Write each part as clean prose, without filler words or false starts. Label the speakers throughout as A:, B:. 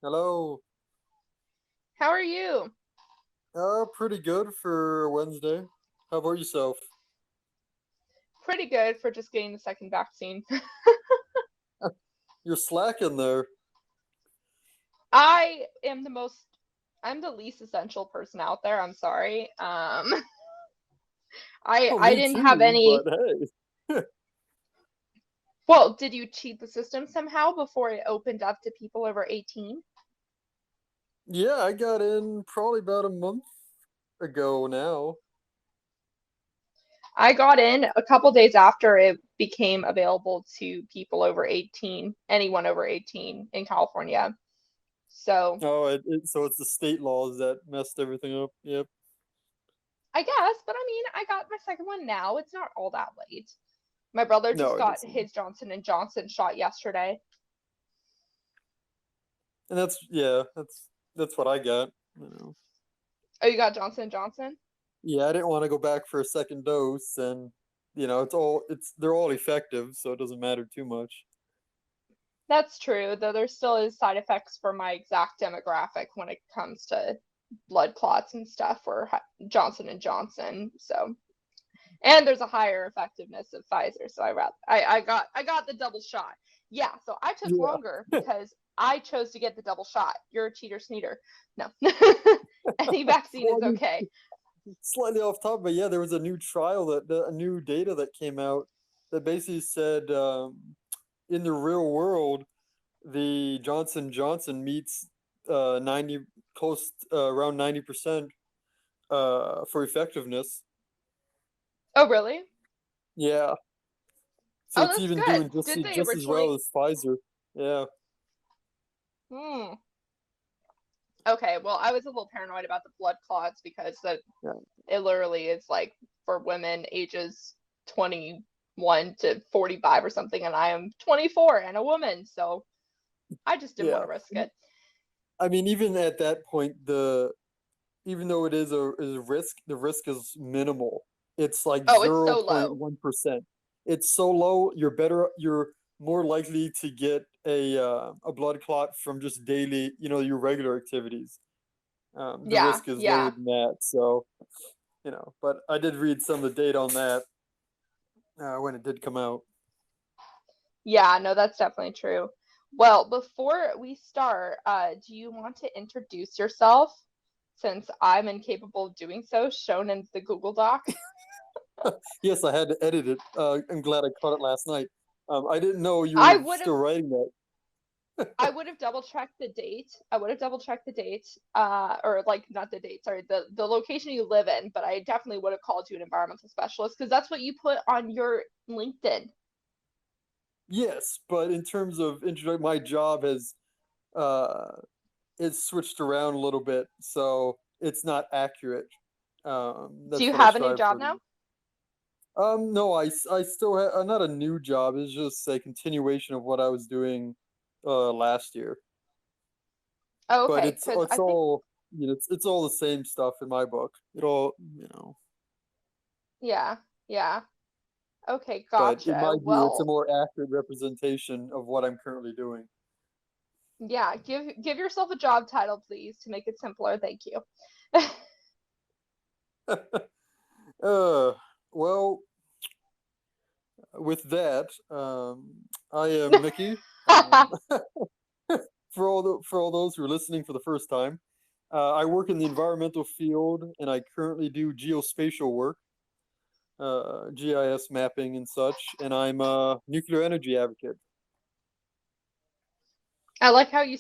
A: Hello.
B: How are you?
A: Pretty good for Wednesday. How about yourself?
B: Pretty good for just getting the second vaccine.
A: You're slacking there.
B: I am I'm the least essential person out there. I'm sorry. I
A: Oh,
B: I
A: me
B: didn't have
A: too, but
B: any.
A: hey.
B: Well, did you cheat the system somehow before it opened up to people over 18?
A: Yeah, I got in probably about a month ago now.
B: I got in a couple days after it became available to people over 18, anyone over 18 in California. So
A: Oh, so it's the state laws that messed everything up. Yep.
B: I guess, but I mean, I got my second one now. It's not all that late. My brother just
A: No, it
B: got
A: isn't.
B: his Johnson and Johnson shot yesterday.
A: And that's what I got. You know.
B: Oh, you got Johnson and Johnson?
A: Yeah, I didn't want to go back for a second dose, and they're all effective, so it doesn't matter too much.
B: That's true, though there still is side effects for my exact demographic when it comes to blood clots and stuff for Johnson and Johnson. So, and there's a higher effectiveness of Pfizer, so I got the double shot. Yeah, so I took
A: Yeah.
B: longer because I chose to get the double shot. You're a cheater sneater. No. Any vaccine
A: Well,
B: is
A: I mean,
B: okay.
A: slightly off topic, but yeah, there was a new trial a new data that came out that basically said in the real world, the Johnson Johnson meets 90 close around 90% for effectiveness.
B: Oh, really?
A: Yeah, so
B: Oh,
A: it's
B: that's
A: even doing
B: good. Did they
A: just as well
B: originally?
A: as Pfizer. Yeah,
B: Hmm. Okay, well, I was a little paranoid about the blood clots because
A: yeah,
B: it literally is like for women ages 21 to 45 or something, and I am 24 and a woman, so I just didn't want
A: yeah.
B: to risk it.
A: I mean, even at that point, the even though it is a risk, the risk is minimal. It's like
B: Oh, it's
A: zero
B: so
A: point
B: low.
A: one percent. It's so low, you're more likely to get a blood clot from just daily, your regular activities. The
B: Yeah,
A: risk is lower
B: yeah,
A: than that. So, but I did read some of the data on that when it did come out.
B: yeah, no, that's definitely true. Well, before we start, do you want to introduce yourself since I'm incapable of doing so, shown in the Google Doc?
A: Yes, I had to edit it. I'm glad I caught it last night. I didn't know you
B: I
A: were
B: would have
A: still writing that.
B: I would have double checked the date. I would have double checked the date, or like not the date, sorry, the location you live in. But I definitely would have called you an environmental specialist because that's what you put on your LinkedIn.
A: Yes, but in terms of my job has uh it's switched around a little bit, so it's not accurate.
B: Do
A: That's
B: you
A: what I
B: have a new
A: strive
B: job
A: for to
B: now?
A: be. No, I still have not a new job. It's just a continuation of what I was doing last year.
B: Oh,
A: But
B: okay. Because
A: it's
B: I think,
A: all it's all the same stuff in my book. It all
B: yeah, yeah. Okay,
A: but in
B: gotcha.
A: my view, it's a
B: Well,
A: more accurate representation of what I'm currently doing.
B: yeah. Give yourself a job title, please, to make it simpler. Thank you.
A: uh, well, with that, I am Mickey. For all those who are listening for the first time, I work in the environmental field, and I currently do geospatial work, GIS mapping and such. And I'm a nuclear energy advocate.
B: I like how you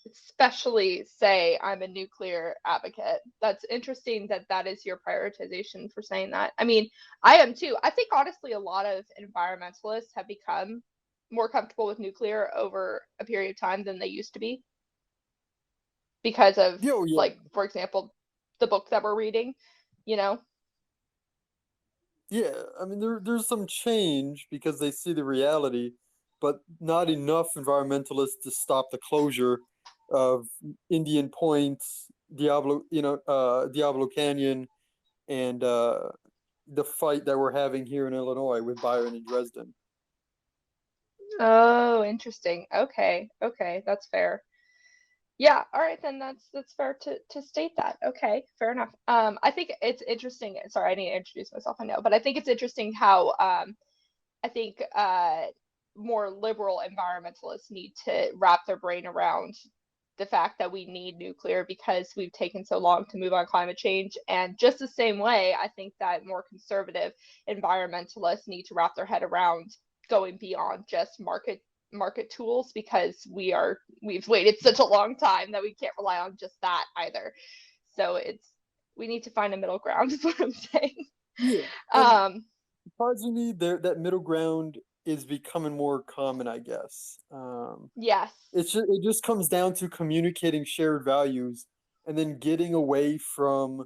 B: especially say I'm a nuclear advocate. That's interesting that that is your prioritization for saying that. I mean, I am too. I think honestly, a lot of environmentalists have become more comfortable with nuclear over a period of time than they used to be because of,
A: Yo, yeah,
B: like, for example, the book that we're reading, you know?
A: yeah. I mean, there's some change because they see the reality, but not enough environmentalists to stop the closure of Indian Point, Diablo Canyon, and the fight that we're having here in Illinois with Byron and Dresden.
B: Oh, interesting. Okay. Okay, that's fair. Yeah, all right then that's fair to state that. Okay, fair enough. I think it's interesting. Sorry, I need to introduce myself, I know, but I think it's interesting how I think more liberal environmentalists need to wrap their brain around the fact that we need nuclear because we've taken so long to move on climate change. And just the same way, I think that more conservative environmentalists need to wrap their head around going beyond just market tools because we've waited such a long time that we can't rely on just that either. So we need to find a middle ground is what I'm saying.
A: Yeah, and
B: Um,
A: surprisingly, there that middle ground is becoming more common, I guess.
B: yes,
A: It just comes down to communicating shared values and then getting away from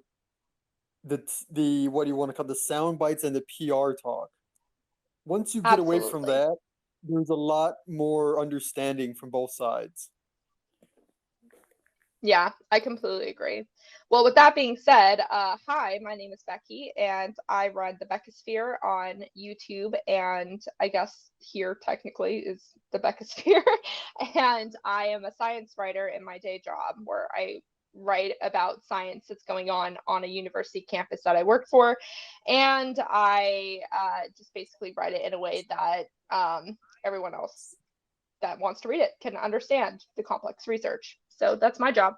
A: the what do you want to call the sound bites and the PR talk. Once you get away from
B: absolutely.
A: that, there's a lot more understanding from both sides.
B: Yeah, I completely agree. Well, with that being said, hi, my name is Becky, and I run the Beckosphere on YouTube, and I guess here technically is the Beckosphere. And I am a science writer in my day job where I write about science that's going on a university campus that I work for. And I just basically write it in a way that everyone else that wants to read it can understand the complex research. So that's my job.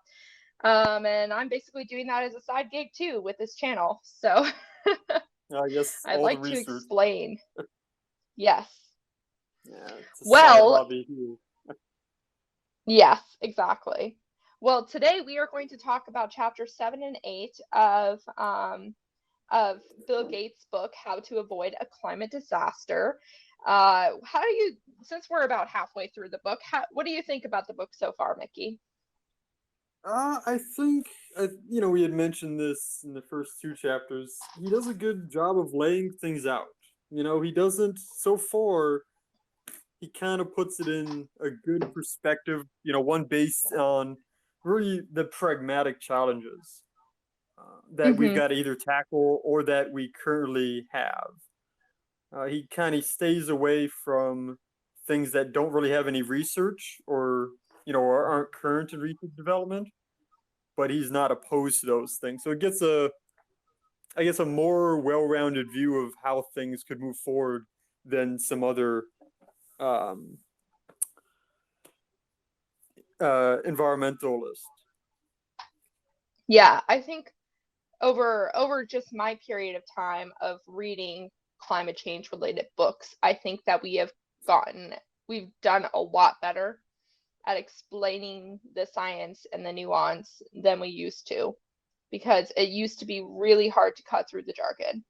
B: And I'm basically doing that as a side gig too with this channel. So
A: I guess
B: I'd
A: all the
B: like to
A: research.
B: explain. Yes.
A: Yeah, it's a side
B: Well,
A: hobby here.
B: yes, exactly. Well, today we are going to talk about chapter 7 and 8 of Bill Gates' book, How to Avoid a Climate Disaster. How do you, since we're about halfway through the book, what do you think about the book so far, Mickey?
A: I think we had mentioned this in the first two chapters. He does a good job of laying things out. He doesn't so far. He kind of puts it in a good perspective. One based on really the pragmatic challenges that we've
B: Mm-hmm.
A: got to either tackle or that we currently have. He kind of stays away from things that don't really have any research or aren't current in research development, but he's not opposed to those things. So it gets I guess, a more well-rounded view of how things could move forward than some other um, environmentalists.
B: Yeah, I think over just my period of time of reading climate change related books, I think that we've done a lot better at explaining the science and the nuance than we used to, because it used to be really hard to cut through the jargon.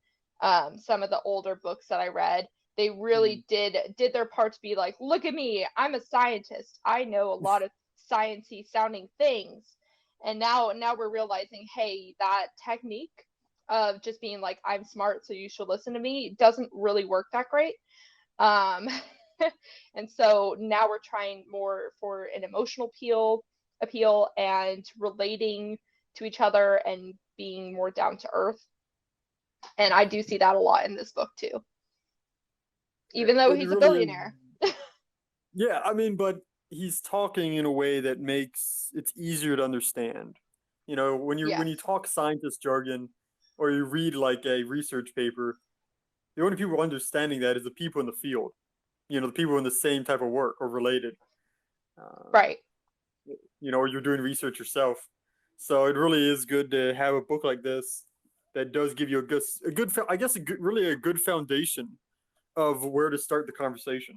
B: Some of the older books that I read, they
A: Mm.
B: really did their part to be like, look at me, I'm a scientist, I know a lot of sciencey sounding things. And now we're realizing, hey, that technique of just being like, I'm smart, so you should listen to me, doesn't really work that great. Um, and so now we're trying more for an emotional appeal and relating to each other and being more down to earth. And I do see that a lot in this book too, even though
A: It
B: he's a
A: really is.
B: billionaire.
A: Yeah, I mean, but he's talking in a way that makes it's easier to understand. When you
B: Yes.
A: talk scientist jargon or you read like a research paper, the only people understanding that is the people in the field. The people in the same type of work or related. Uh,
B: Right.
A: or you're doing research yourself. So it really is good to have a book like this that does give you I guess, really a good foundation of where to start the conversation.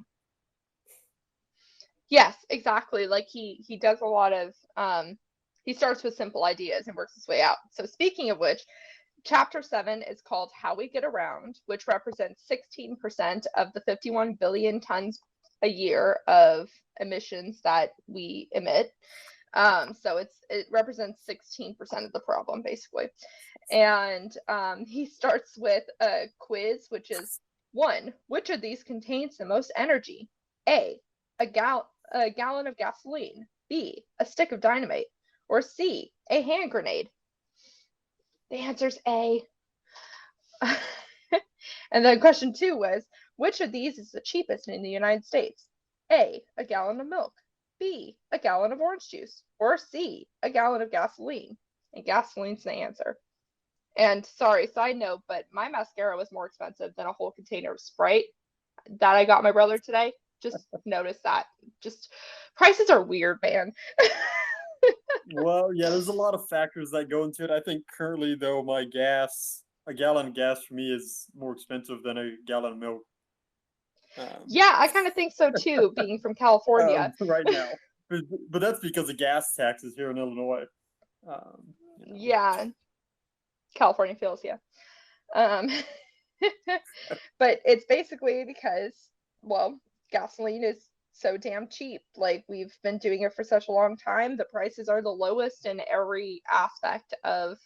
B: Yes, exactly. Like he does a lot of he starts with simple ideas and works his way out. So speaking of which, Chapter 7 is called How We Get Around, which represents 16% of the 51 billion tons a year of emissions that we emit. So it represents 16% of the problem, basically. And he starts with a quiz, which is one, which of these contains the most energy? A, a gallon of gasoline. B, a stick of dynamite. Or C, a hand grenade. The answer's A. And then question 2 was, which of these is the cheapest in the United States? A gallon of milk, B, a gallon of orange juice, or C, a gallon of gasoline? And gasoline's the answer. And sorry, side note, but my mascara was more expensive than a whole container of Sprite that I got my brother today. Just notice that. Just prices are weird, man.
A: Well, yeah, there's a lot of factors that go into it. I think currently, though, a gallon of gas for me is more expensive than a gallon of milk. Um,
B: Yeah, I kind of think so too, being from California.
A: right now, but that's because of gas taxes here in Illinois. You know.
B: Yeah, California feels, yeah. Um, but it's basically because, well, gasoline is so damn cheap. Like, we've been doing it for such a long time. The prices are the lowest in every aspect of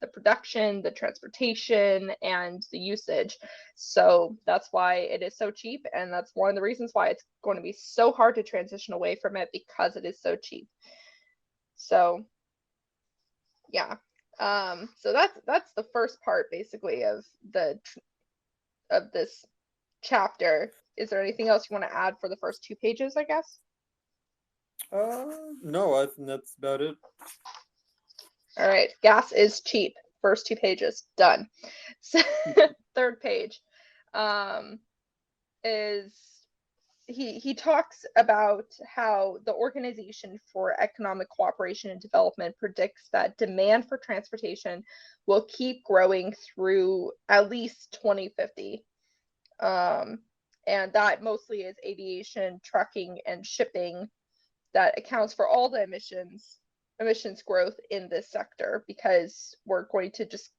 B: the production, the transportation, and the usage. So that's why it is so cheap. And that's one of the reasons why it's going to be so hard to transition away from it, because it is so cheap. So yeah. So that's the first part basically of this chapter. Is there anything else you want to add for the first 2 pages, I guess?
A: No, I think that's about it.
B: All right, gas is cheap. First 2 pages, done. So, third page is he talks about how the Organization for Economic Cooperation and Development predicts that demand for transportation will keep growing through at least 2050. And that mostly is aviation, trucking, and shipping that accounts for all the emissions growth in this sector, because we're going to just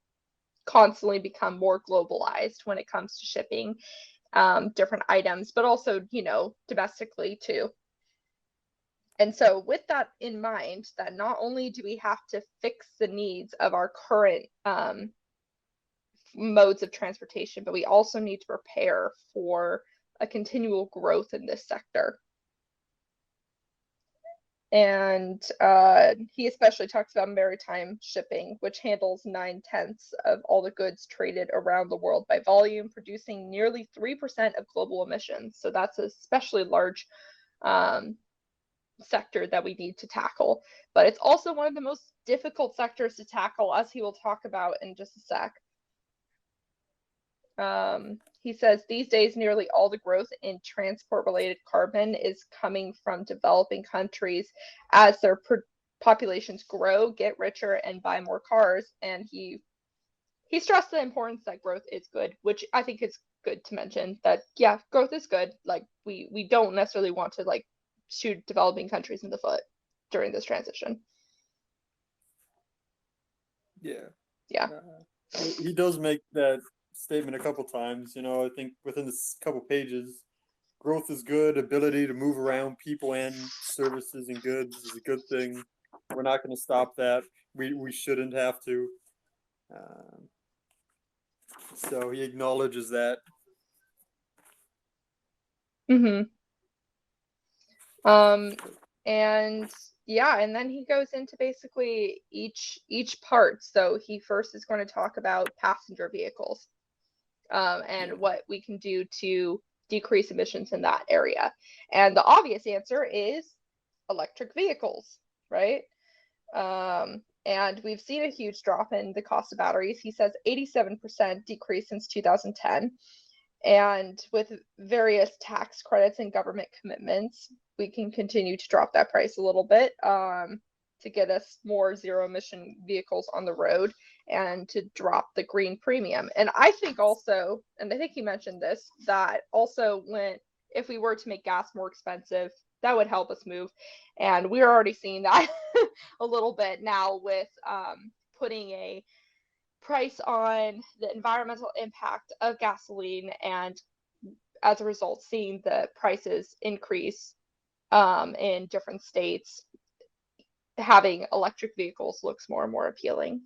B: constantly become more globalized when it comes to shipping different items, but also, domestically too. And so with that in mind, that not only do we have to fix the needs of our current modes of transportation, but we also need to prepare for a continual growth in this sector. And he especially talks about maritime shipping, which handles 9/10 of all the goods traded around the world by volume, producing nearly 3% of global emissions. So that's a especially large sector that we need to tackle. But it's also one of the most difficult sectors to tackle, as he will talk about in just a sec. He says these days nearly all the growth in transport-related carbon is coming from developing countries as their populations grow, get richer, and buy more cars. And he stressed the importance that growth is good, which I think is good to mention. That yeah, growth is good. Like, we don't necessarily want to like shoot developing countries in the foot during this transition.
A: Yeah.
B: Yeah.
A: He does make that statement a couple times. I think within this couple pages, growth is good. Ability to move around people and services and goods is a good thing. We're not going to stop that. We shouldn't have to. Um, so he acknowledges that.
B: Mm-hmm. And yeah, and then he goes into basically each part. So he first is going to talk about passenger vehicles, and
A: Yeah.
B: what we can do to decrease emissions in that area. And the obvious answer is electric vehicles, right? And we've seen a huge drop in the cost of batteries. He says 87% decrease since 2010. And with various tax credits and government commitments, we can continue to drop that price a little bit, to get us more zero emission vehicles on the road and to drop the green premium. And I think also, and I think he mentioned this, that also if we were to make gas more expensive, that would help us move. And we're already seeing that a little bit now with putting a price on the environmental impact of gasoline, and as a result seeing the prices increase in different states. Having electric vehicles looks more and more appealing.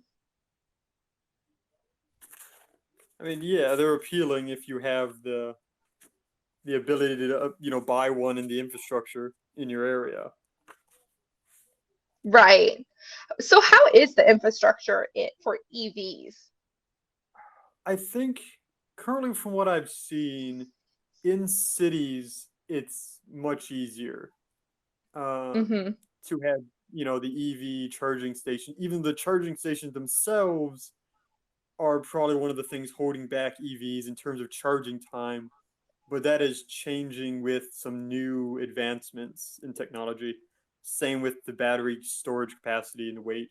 A: I mean, yeah, they're appealing if you have the ability to buy one in the infrastructure in your area.
B: Right. So how is the infrastructure for EVs?
A: I think currently, from what I've seen in cities, it's much easier um,
B: Mm-hmm.
A: to have, the EV charging station. Even the charging stations themselves are probably one of the things holding back EVs in terms of charging time, but that is changing with some new advancements in technology. Same with the battery storage capacity and the weight.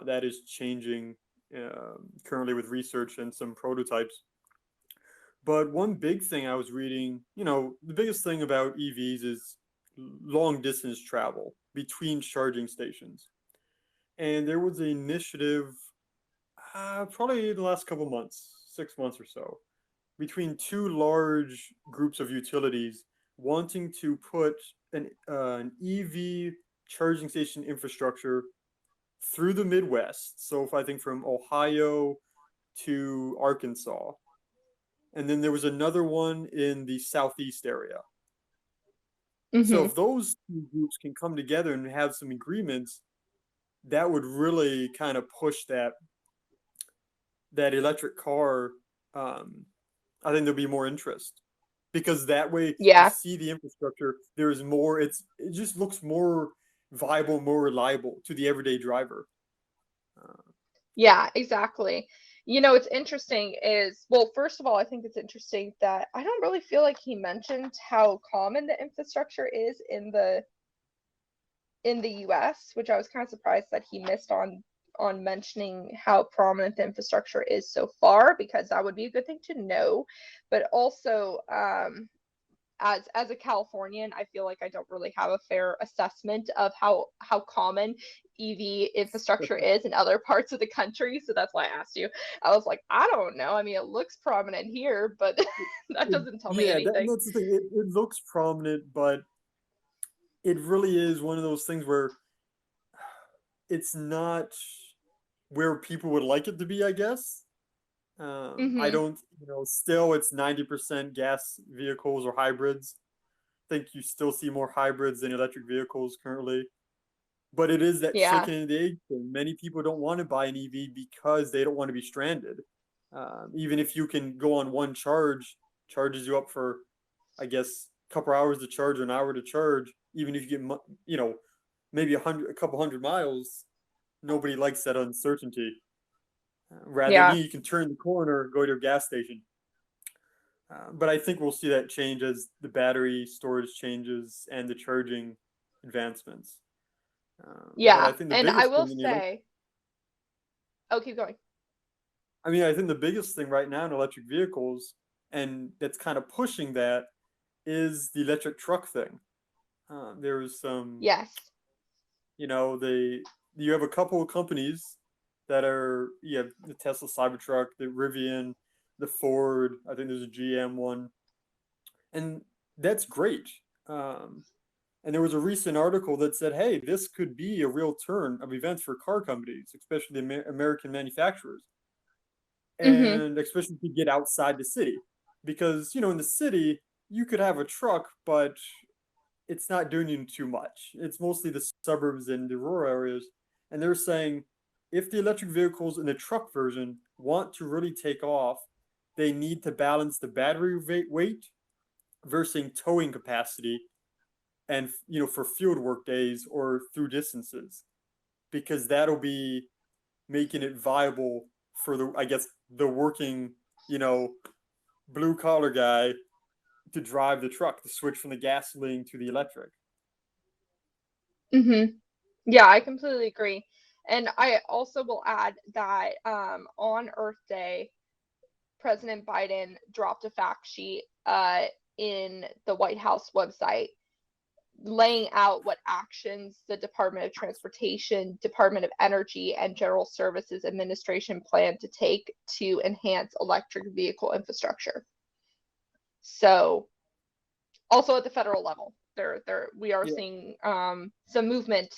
A: That is changing currently with research and some prototypes. But one big thing I was reading, the biggest thing about EVs is long distance travel between charging stations. And there was an initiative, probably in the last couple months, 6 months or so, between two large groups of utilities wanting to put an EV charging station infrastructure through the Midwest. So if I think from Ohio to Arkansas, and then there was another one in the Southeast area. So
B: Mm-hmm.
A: if those two groups can come together and have some agreements, that would really kind of push that electric car. Um, I think there'll be more interest because that way you
B: Yeah.
A: see the infrastructure. There's more. It just looks more viable, more reliable to the everyday driver. Uh,
B: Yeah, exactly. You know, it's interesting is, well, first of all, I think it's interesting that I don't really feel like he mentioned how common the infrastructure is in the US, which I was kind of surprised that he missed on mentioning how prominent the infrastructure is so far, because that would be a good thing to know. But also, as a Californian, I feel like I don't really have a fair assessment of how common EV infrastructure is in other parts of the country. So that's why I asked you. I was like, I don't know. I mean, it looks prominent here, but that doesn't tell me
A: yeah,
B: anything.
A: that's the thing. It looks prominent, but it really is one of those things where it's not where people would like it to be, I guess. I
B: Mm-hmm.
A: don't, still it's 90% gas vehicles or hybrids. I think you still see more hybrids than electric vehicles currently. But it is that
B: Yeah.
A: chicken and the egg thing. Many people don't want to buy an EV because they don't want to be stranded. Even if you can go on one charge, charges you up for, I guess, a couple hours to charge or an hour to charge. Even if you get, maybe a couple hundred miles, nobody likes that uncertainty. Rather than
B: Yeah.
A: you can turn the corner, go to a gas station. But I think we'll see that change as the battery storage changes and the charging advancements. But I
B: Yeah.
A: think the
B: And I
A: biggest
B: will
A: thing in the
B: say, oh, keep going.
A: I mean, I think the biggest thing right now in electric vehicles, and that's kind of pushing that, is the electric truck thing. There was some,
B: Yes.
A: they you have a couple of companies that are, you have the Tesla Cybertruck, the Rivian, the Ford. I think there's a GM one, and that's great. Um, and there was a recent article that said, hey, this could be a real turn of events for car companies, especially the American manufacturers,
B: Mm-hmm.
A: and especially to get outside the city. Because, in the city, you could have a truck, but it's not doing you too much. It's mostly the suburbs and the rural areas. And they're saying if the electric vehicles in the truck version want to really take off, they need to balance the battery weight versus towing capacity and for field work days or through distances, because that'll be making it viable for the, I guess, the working, you know blue collar guy to drive the truck, to switch from the gasoline to the electric.
B: Mm-hmm. Yeah, I completely agree. And I also will add that on Earth Day, President Biden dropped a fact sheet in the White House website laying out what actions the Department of Transportation, Department of Energy, and General Services Administration plan to take to enhance electric vehicle infrastructure. So, also at the federal level, there we are
A: Yeah,
B: seeing some movement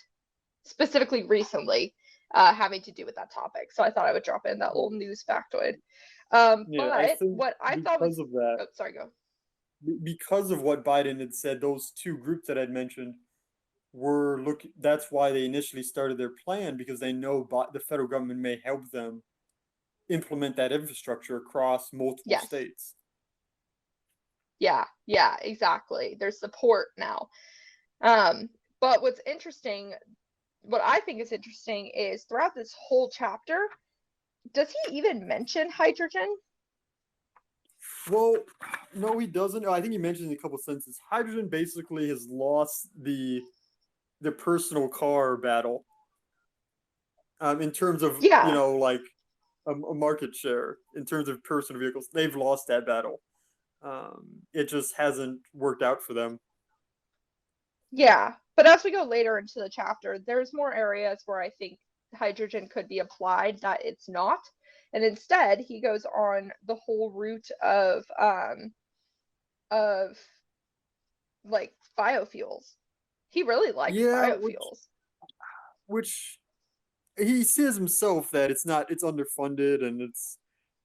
B: specifically recently having to do with that topic. So I thought I would drop in that little news factoid.
A: yeah. I
B: But
A: think
B: what I thought
A: because
B: was,
A: of that,
B: oh, sorry, go.
A: because of what Biden had said, those two groups that I'd mentioned were look. That's why they initially started their plan, because they know the federal government may help them implement that infrastructure across multiple
B: Yes.
A: states.
B: Yeah, exactly. There's support now. Um, but what I think is interesting is throughout this whole chapter, does he even mention hydrogen?
A: Well, no, he doesn't. I think he mentioned in a couple sentences. Hydrogen basically has lost the personal car battle, in terms of,
B: Yeah,
A: like a market share in terms of personal vehicles. They've lost that battle. It just hasn't worked out for them.
B: yeah. But as we go later into the chapter, there's more areas where I think hydrogen could be applied that it's not. And instead, he goes on the whole route of like biofuels. He really likes
A: Yeah,
B: biofuels.
A: which he says himself that it's underfunded and it's,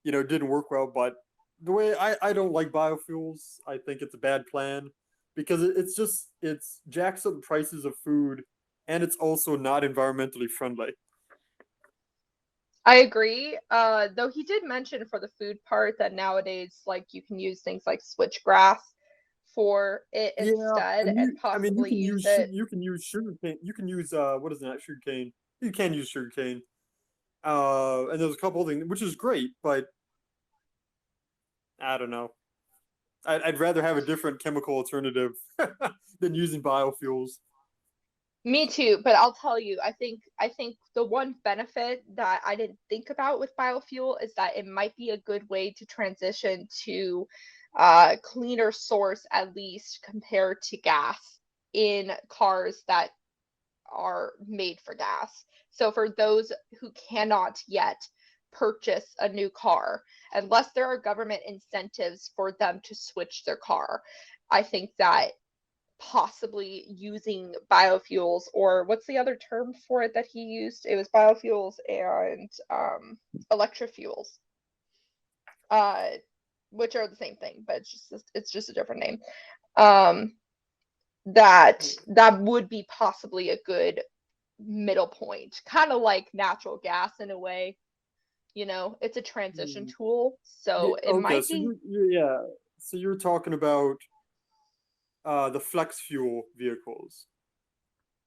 A: didn't work well. But the way I don't like biofuels, I think it's a bad plan because it's jacks up the prices of food, and it's also not environmentally friendly.
B: I agree. Though he did mention for the food part that nowadays, like you can use things like switchgrass for it
A: Yeah,
B: instead,
A: and
B: and
A: I mean, you
B: possibly
A: can
B: use
A: use
B: it.
A: you can use sugar cane. You can use what is that, sugar cane? You can use sugar cane. And there's a couple of things, which is great, but I don't know. I'd rather have a different chemical alternative than using biofuels.
B: Me too, but I'll tell you, I think the one benefit that I didn't think about with biofuel is that it might be a good way to transition to cleaner source at least compared to gas in cars that are made for gas. So for those who cannot yet purchase a new car, unless there are government incentives for them to switch their car, I think that possibly using biofuels, or what's the other term for it that he used? It was biofuels and electrofuels, uh, which are the same thing, but it's just a different name. Um, that would be possibly a good middle point, kind of like natural gas in a way. It's a transition
A: Hmm.
B: tool,
A: Yeah,
B: so it
A: okay,
B: might
A: so
B: be.
A: yeah, so you're talking about the flex fuel vehicles,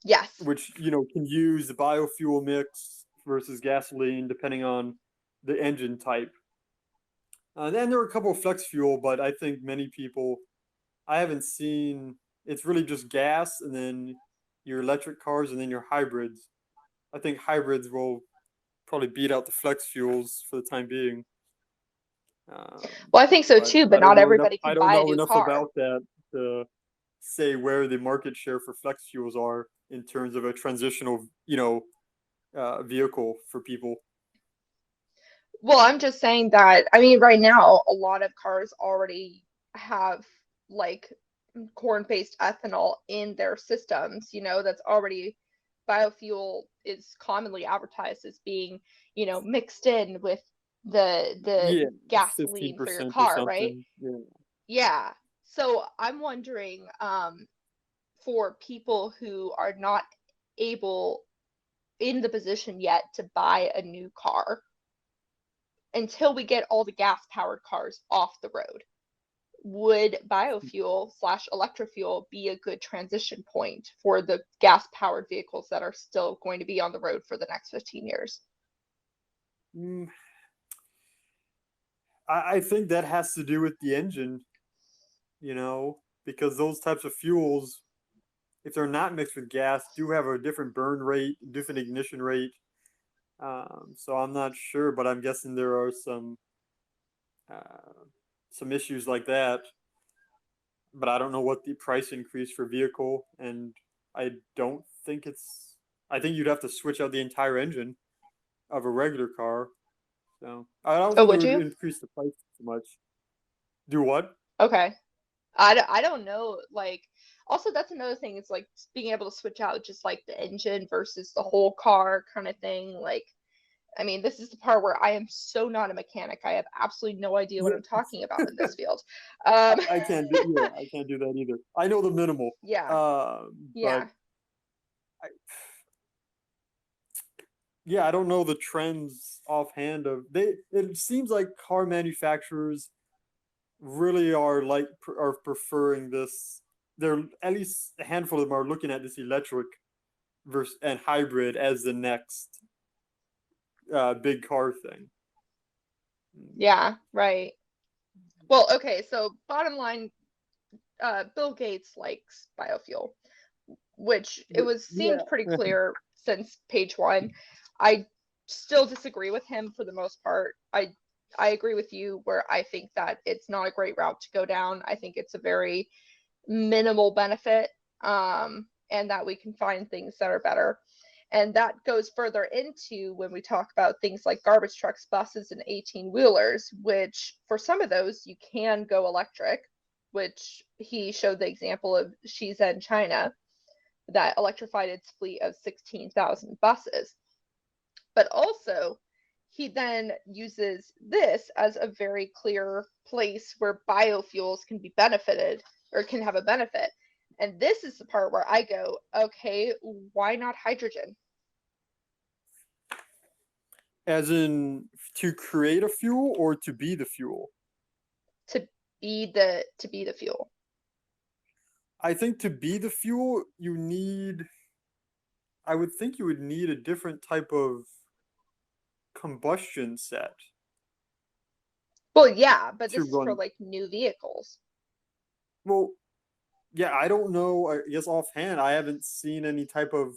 B: Yes.
A: which can use the biofuel mix versus gasoline depending on the engine type. Then there are a couple of flex fuel, but I think many people, I haven't seen. It's really just gas, and then your electric cars, and then your hybrids. I think hybrids will probably beat out the flex fuels for the time being.
B: Well, I think so
A: But
B: too, but
A: I don't
B: not
A: know enough.
B: everybody
A: I
B: can
A: don't
B: buy a
A: know
B: new
A: enough
B: car.
A: about that to say where the market share for flex fuels are in terms of a transitional, vehicle for people.
B: Well, I'm just saying that, I mean, right now, a lot of cars already have like corn-based ethanol in their systems, that's already biofuel is commonly advertised as being, mixed in with the
A: Yeah, fifteen
B: gasoline for your
A: percent or
B: car, right?
A: something. Yeah.
B: Yeah. So I'm wondering, for people who are not able in the position yet to buy a new car until we get all the gas powered cars off the road, would biofuel slash electrofuel be a good transition point for the gas powered vehicles that are still going to be on the road for the next 15 years?
A: Mm, I think that has to do with the engine, because those types of fuels, if they're not mixed with gas, do have a different burn rate, different ignition rate. So I'm not sure, but I'm guessing there are uh, some issues like that. But I don't know what the price increase for vehicle, and I don't think it's. I think you'd have to switch out the entire engine of a regular car. So I don't
B: Oh,
A: think it
B: would
A: would
B: you?
A: increase the price too much. Do what?
B: Okay. I don't know. Like, also, that's another thing. It's like being able to switch out just like the engine versus the whole car kind of thing. Like, I mean, this is the part where I am so not a mechanic. I have absolutely no idea what
A: Yeah,
B: I'm talking about in this field. Um,
A: I can't do. Yeah, I can't do that either. I know the minimal,
B: yeah,
A: but
B: yeah.
A: I, yeah, I don't know the trends offhand of they. It seems like car manufacturers really are preferring this. There, at least a handful of them are looking at this electric versus and hybrid as the next big car thing.
B: Yeah, right. Well, okay, so bottom line, Bill Gates likes biofuel, which it was seemed pretty
A: Yeah.
B: clear since page one. I still disagree with him for the most part. I agree with you where I think that it's not a great route to go down. I think it's a very minimal benefit, and that we can find things that are better. And that goes further into when we talk about things like garbage trucks, buses, and 18 wheelers, which for some of those you can go electric, which he showed the example of Shenzhen, China, that electrified its fleet of 16,000 buses. But also, he then uses this as a very clear place where biofuels can be benefited or can have a benefit. And this is the part where I go, okay, why not hydrogen?
A: As in to create a fuel or to be the fuel?
B: To be the fuel.
A: I think to be the fuel, I would think you would need a different type of combustion set
B: Well, yeah, but
A: to
B: this is for
A: run.
B: like new vehicles.
A: Well, yeah, I don't know. I guess offhand, I haven't seen any type of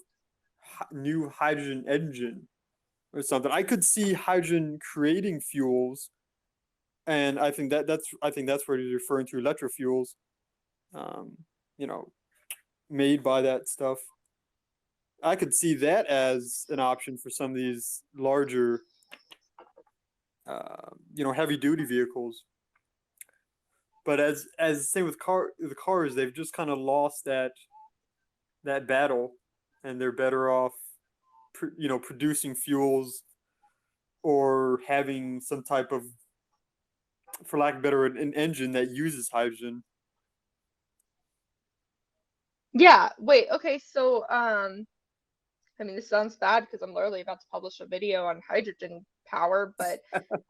A: new hydrogen engine or something. I could see hydrogen creating fuels, and I think that's what he's referring to, electrofuels. Um, you know, made by that stuff. I could see that as an option for some of these larger, heavy duty vehicles. But as same with the cars, they've just kind of lost that battle, and they're better off, producing fuels or having some type of, for lack of better, an engine that uses hydrogen.
B: Yeah, wait, okay, so I mean, this sounds bad because I'm literally about to publish a video on hydrogen power, but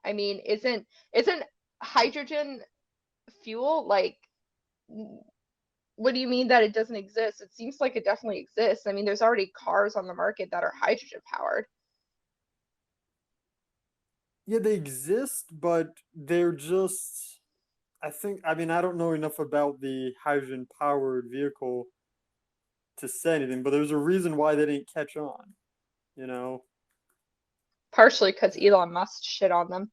B: I mean, isn't hydrogen fuel like what do you mean that it doesn't exist? It seems like it definitely exists. I mean, there's already cars on the market that are hydrogen powered.
A: Yeah, they exist, but they're just. I mean, I don't know enough about the hydrogen powered vehicle to say anything, but there's a reason why they didn't catch on, you know?
B: Partially because Elon Musk shit on them.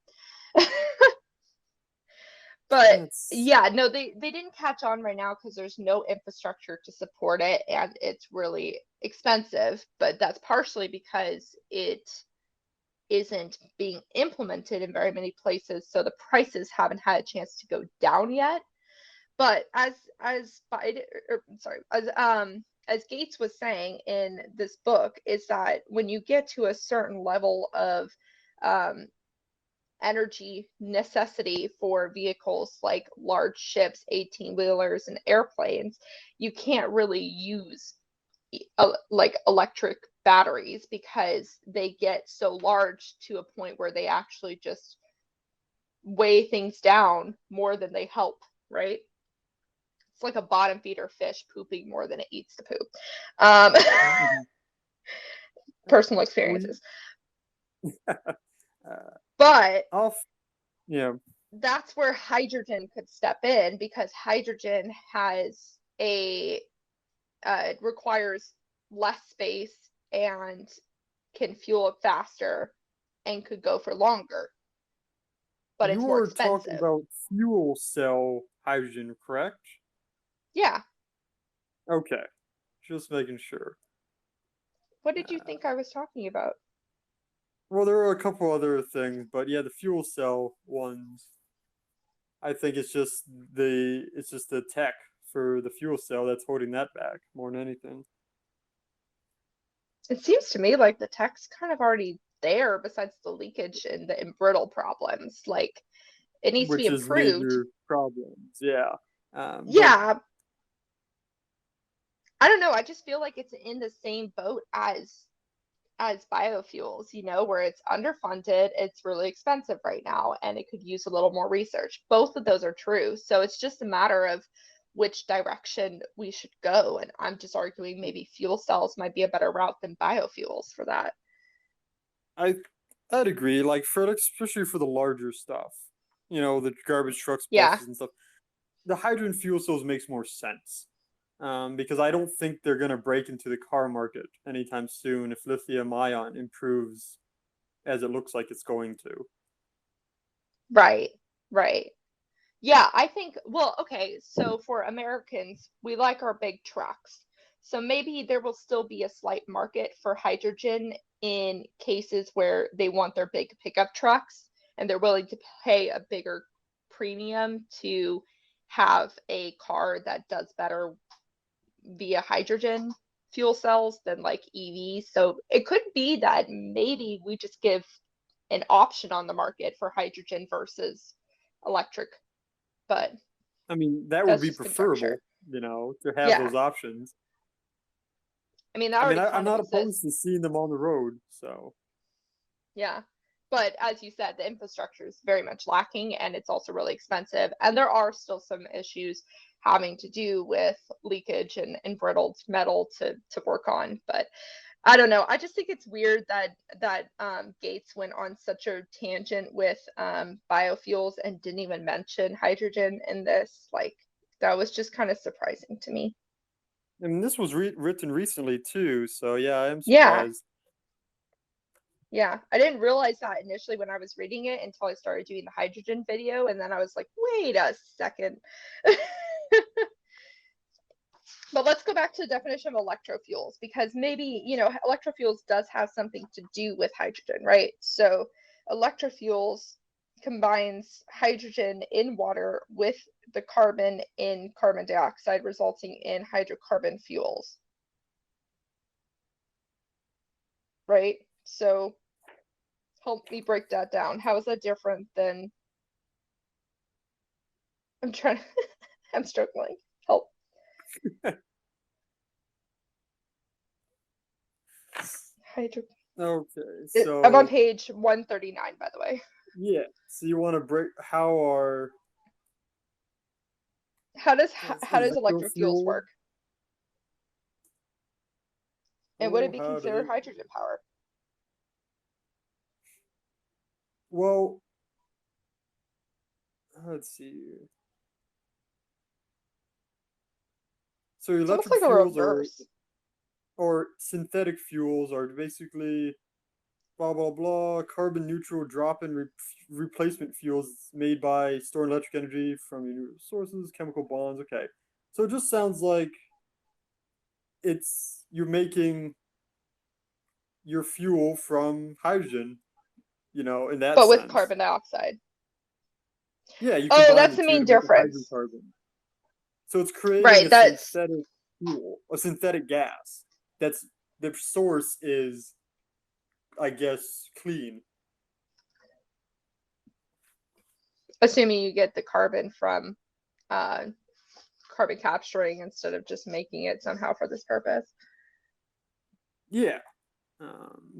B: But
A: That's
B: yeah, no, they didn't catch on right now because there's no infrastructure to support it and it's really expensive. But that's partially because it isn't being implemented in very many places, so the prices haven't had a chance to go down yet. But as Biden, sorry, as Gates was saying in this book, is that when you get to a certain level of um, energy necessity for vehicles like large ships, 18 wheelers, and airplanes, you can't really use like electric batteries because they get so large to a point where they actually just weigh things down more than they help, right? It's like a bottom feeder fish pooping more than it eats to poop. Um, personal
A: we
B: experiences.
A: uh,
B: But
A: off. Yeah,
B: that's where hydrogen could step in because hydrogen has a requires less space and can fuel it faster and could go for longer, but
A: you
B: it's more
A: were talking
B: expensive.
A: about fuel cell hydrogen, correct?
B: Yeah.
A: Okay, just making sure.
B: What did you
A: Uh,
B: think I was talking about?
A: well, there are a couple other things, but yeah, the fuel cell ones. I think it's just the tech for the fuel cell that's holding that back more than anything,
B: It seems to me like the tech's kind of already there besides the leakage and the brittle problems. Like it needs to be
A: which is
B: improved.
A: major problems. Yeah, but
B: Yeah, I don't know. I just feel like it's in the same boat as as biofuels, where it's underfunded, it's really expensive right now, and it could use a little more research. Both of those are true. So it's just a matter of which direction we should go. And I'm just arguing maybe fuel cells might be a better route than biofuels for that.
A: I I'd agree. Like especially for the larger stuff, the garbage trucks,
B: Yeah,
A: buses, and stuff. The hydrogen fuel cells makes more sense. Because I don't think they're going to break into the car market anytime soon if lithium ion improves as it looks like it's going to.
B: right, right. Yeah, I think, well, okay, so for Americans, we like our big trucks. So maybe there will still be a slight market for hydrogen in cases where they want their big pickup trucks and they're willing to pay a bigger premium to have a car that does better via hydrogen fuel cells than like EVs. So it could be that maybe we just give an option on the market for hydrogen versus electric, but
A: I mean, that would
B: that's
A: be
B: just conjecture.
A: preferable, to have
B: Yeah.
A: those options.
B: I mean, that
A: I mean,
B: already
A: I'm
B: kind of
A: not opposed
B: exists.
A: to seeing them on the road, so.
B: Yeah. But as you said, the infrastructure is very much lacking and it's also really expensive. And there are still some issues having to do with leakage and brittled metal to work on. But I don't know. I just think it's weird that Gates went on such a tangent with biofuels and didn't even mention hydrogen in this. Like, that was just kind of surprising to me.
A: I mean, this was written recently too, so yeah, I am
B: Yeah.
A: surprised.
B: Yeah, I didn't realize that initially when I was reading it until I started doing the hydrogen video, and then I was like, wait a second. But let's go back to the definition of electrofuels because maybe, electrofuels does have something to do with hydrogen, right? So electrofuels combines hydrogen in water with the carbon in carbon dioxide, resulting in hydrocarbon fuels, right? So help me break that down. How is that different than I'm trying to, I'm struggling. Help. Hydro.
A: Okay,
B: I'm on
A: so
B: page 139, by the way.
A: yeah, so you want to break how are
B: How does how does electrofuels
A: electrofuel?
B: work? And would it
A: Oh,
B: be
A: how do
B: considered
A: they?
B: hydrogen power?
A: Well, let's see. So
B: It's almost
A: electric
B: like a
A: fuels are
B: reverse.
A: or synthetic fuels are basically blah blah blah carbon neutral drop-in replacement fuels made by storing electric energy from renewable sources, chemical bonds. Okay, so it just sounds like it's you're making your fuel from hydrogen, in that
B: But with
A: sense.
B: carbon dioxide.
A: Yeah, you
B: Oh,
A: combine
B: that's
A: the
B: the
A: two
B: main
A: to make a
B: difference.
A: hydrocarbon. So it's creating
B: Right.
A: a
B: That's
A: synthetic fuel, a synthetic gas. That's the source is, I guess, clean.
B: assuming you get the carbon from uh, carbon capturing instead of just making it somehow for this purpose.
A: Yeah,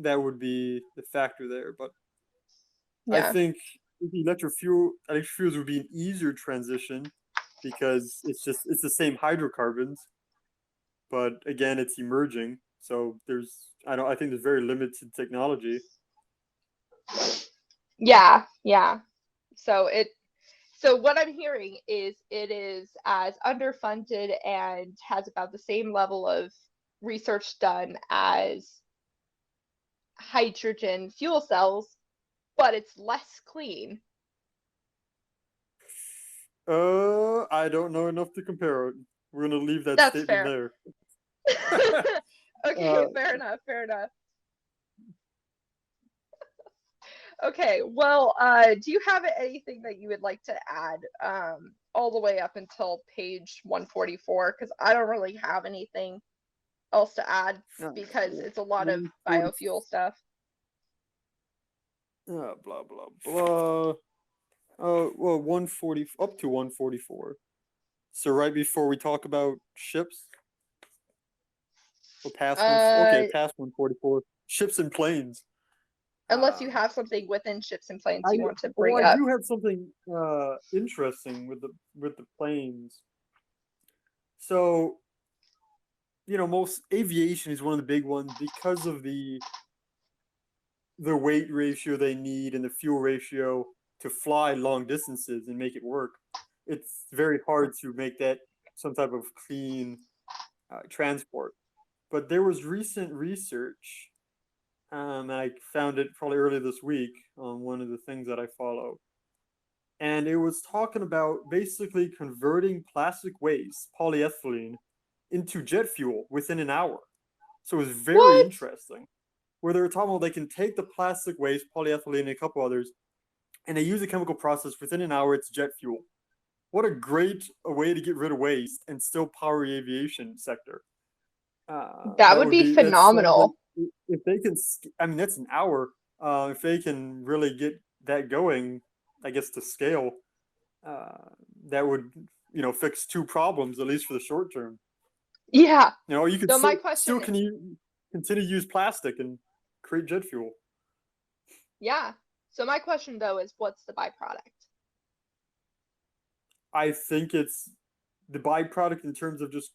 A: that would be the factor there. But I
B: Yeah.
A: think the electric fuels would be an easier transition because it's the same hydrocarbons, but again, it's emerging. So I think there's very limited technology.
B: Yeah. Yeah. So so what I'm hearing is it is as underfunded and has about the same level of research done as hydrogen fuel cells, but it's less clean.
A: I don't know enough to compare it. We're gonna leave that
B: That's
A: statement
B: fair.
A: there.
B: Okay,
A: uh,
B: fair enough, fair enough. Okay, well, do you have anything that you would like to add all the way up until page 144? Because I don't really have anything else to add because it's a lot of
A: 140,
B: biofuel stuff.
A: blah blah blah. Well, 140 up to 144. So right before we talk about ships, or past one. Okay,
B: Uh,
A: past 144. ships and planes.
B: Unless you
A: Um,
B: have something within ships and planes
A: I
B: you want to
A: well,
B: bring
A: I
B: up.
A: do have something interesting with the planes. So, most aviation is one of the big ones because of the weight ratio they need and the fuel ratio to fly long distances and make it work. It's very hard to make that some type of clean transport. But there was recent research, and I found it probably earlier this week on one of the things that I follow. And it was talking about basically converting plastic waste, polyethylene, into jet fuel within an hour. So it was very
B: What?
A: interesting. Where they were talking about they can take the plastic waste, polyethylene, and a couple others, and they use a chemical process within an hour. It's jet fuel. What a great way to get rid of waste and still power the aviation sector.
B: That
A: That
B: would
A: would
B: be
A: be. That sounds like
B: phenomenal.
A: if they can. I mean, that's an hour. If they can really get that going, I guess to scale, uh, that would fix two problems at least for the short term.
B: Yeah.
A: You could
B: So my
A: still
B: question,
A: can you continue to use plastic and create jet fuel.
B: yeah. So my question though is, what's the byproduct?
A: I think it's the byproduct in terms of just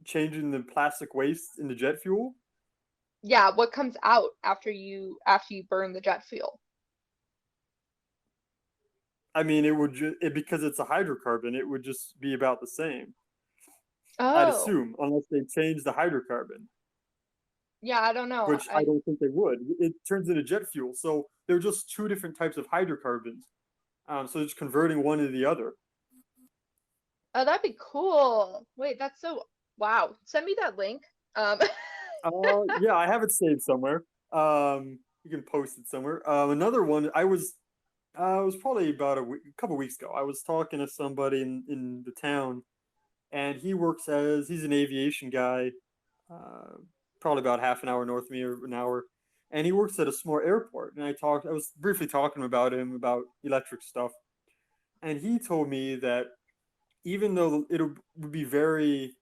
A: changing the plastic waste into jet fuel.
B: Yeah, what comes out after you burn the jet fuel?
A: I mean, because it's a hydrocarbon, it would just be about the same. I'd
B: Oh,
A: assume, unless they change the hydrocarbon,
B: yeah, I don't know.
A: which I don't think they would. It turns into jet fuel, so they're just two different types of hydrocarbons. So just converting one to the other.
B: Oh, that'd be cool. Wait, that's so wow. Send me that link. Um,
A: Yeah, I have it saved somewhere. You can post it somewhere. Another one, it was probably about a couple weeks ago. I was talking to somebody in the town, and he's an aviation guy, uh, probably about half an hour north of me or an hour, and he works at a small airport. And I was briefly talking about him about electric stuff, and he told me that even though it would be very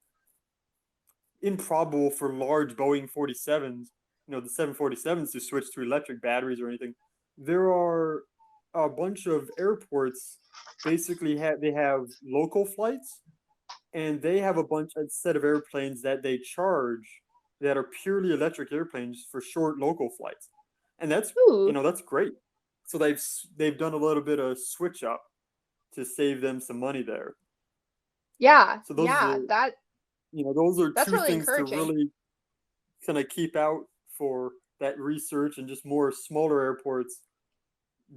A: improbable for large Boeing 47s, the 747s to switch to electric batteries or anything. There are a bunch of airports they have local flights and they have a set of airplanes that they charge that are purely electric airplanes for short local flights. And
B: ooh,
A: that's great. So they've done a little bit of switch up to save them some money there.
B: yeah,
A: So
B: yeah,
A: those are
B: that's
A: two
B: really
A: things to
B: encouraging.
A: really kind of keep out for that research and just more smaller airports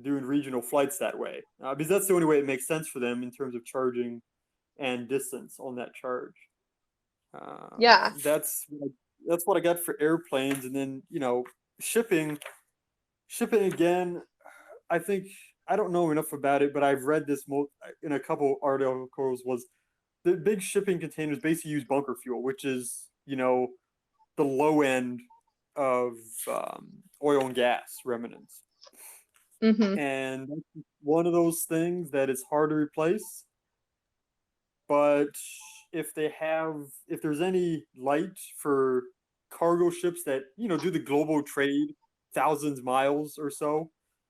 A: doing regional flights that way, because that's the only way it makes sense for them in terms of charging and distance on that charge. Um,
B: Yeah.
A: that's that's what I got for airplanes, and then shipping shipping again. I think I don't know enough about it, but I've read this in a couple articles. Was the big shipping containers basically use bunker fuel, which is the low end of oil and gas remnants.
B: Mm-hmm.
A: And that's one of those things that is hard to replace. But if there's any light for cargo ships that, do the global trade thousands miles or so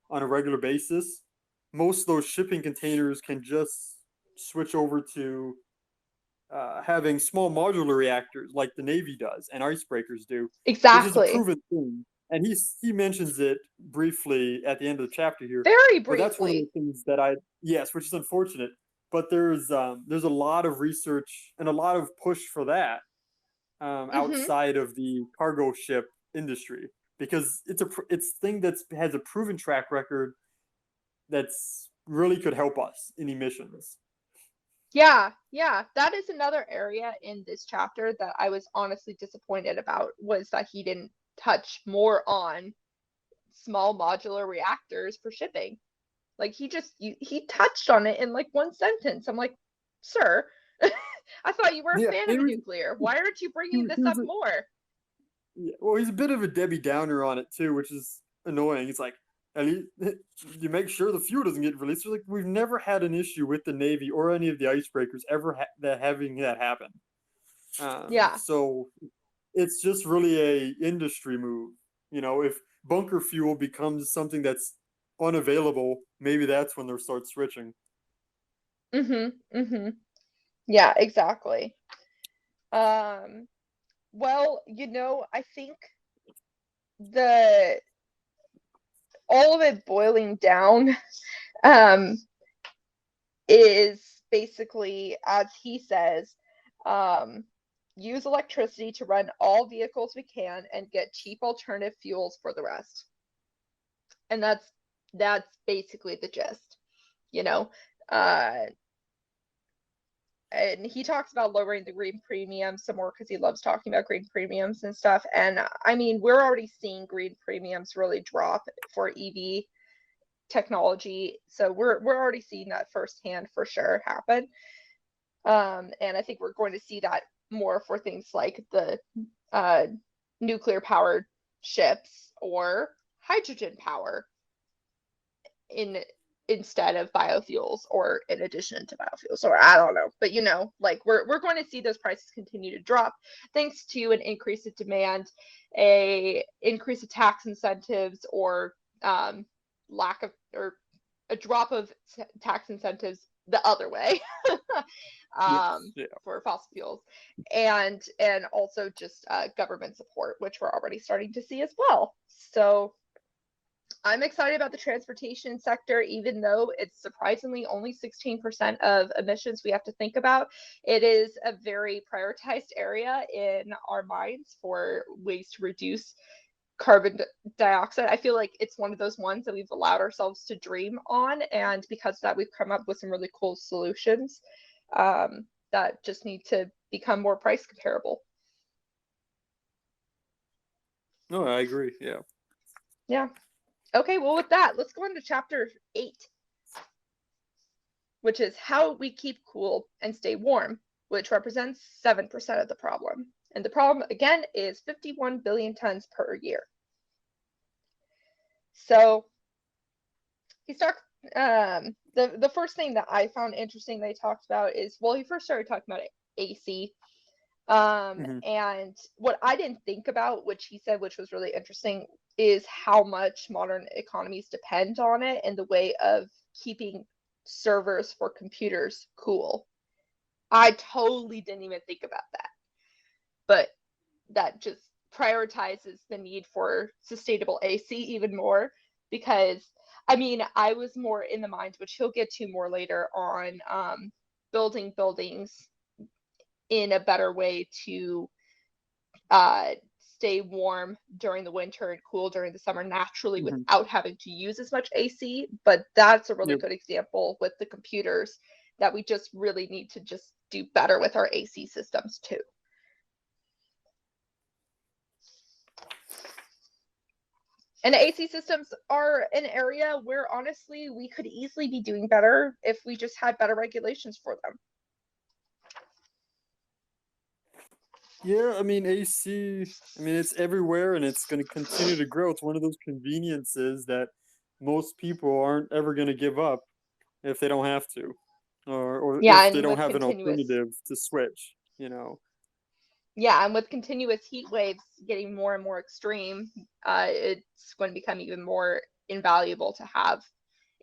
A: on a regular basis, most of those shipping containers can just switch over to having small modular reactors like the Navy does and icebreakers do, which is a
B: Exactly.
A: proven thing. And he mentions it briefly at the end of the chapter here,
B: Very
A: but that's one of
B: briefly.
A: the things that yes, which is unfortunate. But there's a lot of research and a lot of push for that
B: Mm-hmm.
A: outside of the cargo ship industry because it's a thing that has a proven track record that's really could help us in emissions.
B: Yeah, yeah. That is another area in this chapter that I was honestly disappointed about was that he didn't touch more on small modular reactors for shipping. Like he touched on it in like one sentence. I'm like, sir, I thought you were a
A: Yeah,
B: fan of
A: it
B: the
A: was,
B: nuclear. Why aren't you
A: he,
B: bringing
A: he
B: this
A: was
B: up
A: a,
B: more?
A: yeah, well, he's a bit of a Debbie Downer on it too, which is annoying. It's like, at least you make sure the fuel doesn't get released. Like we've never had an issue with the Navy or any of the icebreakers ever that having that happen.
B: Yeah.
A: So it's just really a industry move. If bunker fuel becomes something that's unavailable, maybe that's when they'll start switching.
B: Yeah, exactly. Um, well, I think the all of it boiling down um is basically, as he says, um, use electricity to run all vehicles we can and get cheap alternative fuels for the rest. And that's basically the gist, you know. Uh, and he talks about lowering the green premium some more because he loves talking about green premiums and stuff. And I mean, we're already seeing green premiums really drop for EV technology, so we're already seeing that firsthand for sure happen. And I think we're going to see that more for things like the uh, nuclear powered ships or hydrogen power in instead of biofuels or in addition to biofuels, or I don't know, but like we're going to see those prices continue to drop thanks to an increase of demand, a increase of tax incentives, or lack of, or a drop of tax incentives the other way
A: Yes. Yeah.
B: for fossil fuels, and also just government support, which we're already starting to see as well. So I'm excited about the transportation sector, even though it's surprisingly only 16% of emissions we have to think about. It is a very prioritized area in our minds for ways to reduce carbon dioxide. I feel like it's one of those ones that we've allowed ourselves to dream on. And because of that, we've come up with some really cool solutions that just need to become more price comparable.
A: No, I agree. Yeah.
B: Yeah. Okay, well, with that, let's go into chapter 8, which is how we keep cool and stay warm, which represents 7% of the problem. And the problem, again, is 51 billion tons per year. So he's talked, the first thing that I found interesting they talked about is, well, he first started talking about AC.
A: Hmm.
B: And what I didn't think about, which he said, which was really interesting, is how much modern economies depend on it in the way of keeping servers for computers cool. I totally didn't even think about that. But that just prioritizes the need for sustainable AC even more, because I mean, I was more in the mind, which he'll get to more later on, building buildings in a better way to stay warm during the winter and cool during the summer naturally
A: Hmm.
B: without having to use as much AC. But that's a really
A: Yep.
B: good example with the computers, that we just really need to just do better with our AC systems too. And AC systems are an area where honestly we could easily be doing better if we just had better regulations for them.
A: Yeah, I mean AC, I mean it's everywhere and it's going to continue to grow. It's one of those conveniences that most people aren't ever going to give up if they don't have to, or
B: Yeah,
A: if they
B: and
A: don't
B: with
A: have an
B: continuous
A: alternative to switch.
B: yeah, and with continuous heat waves getting more and more extreme, it's going to become even more invaluable to have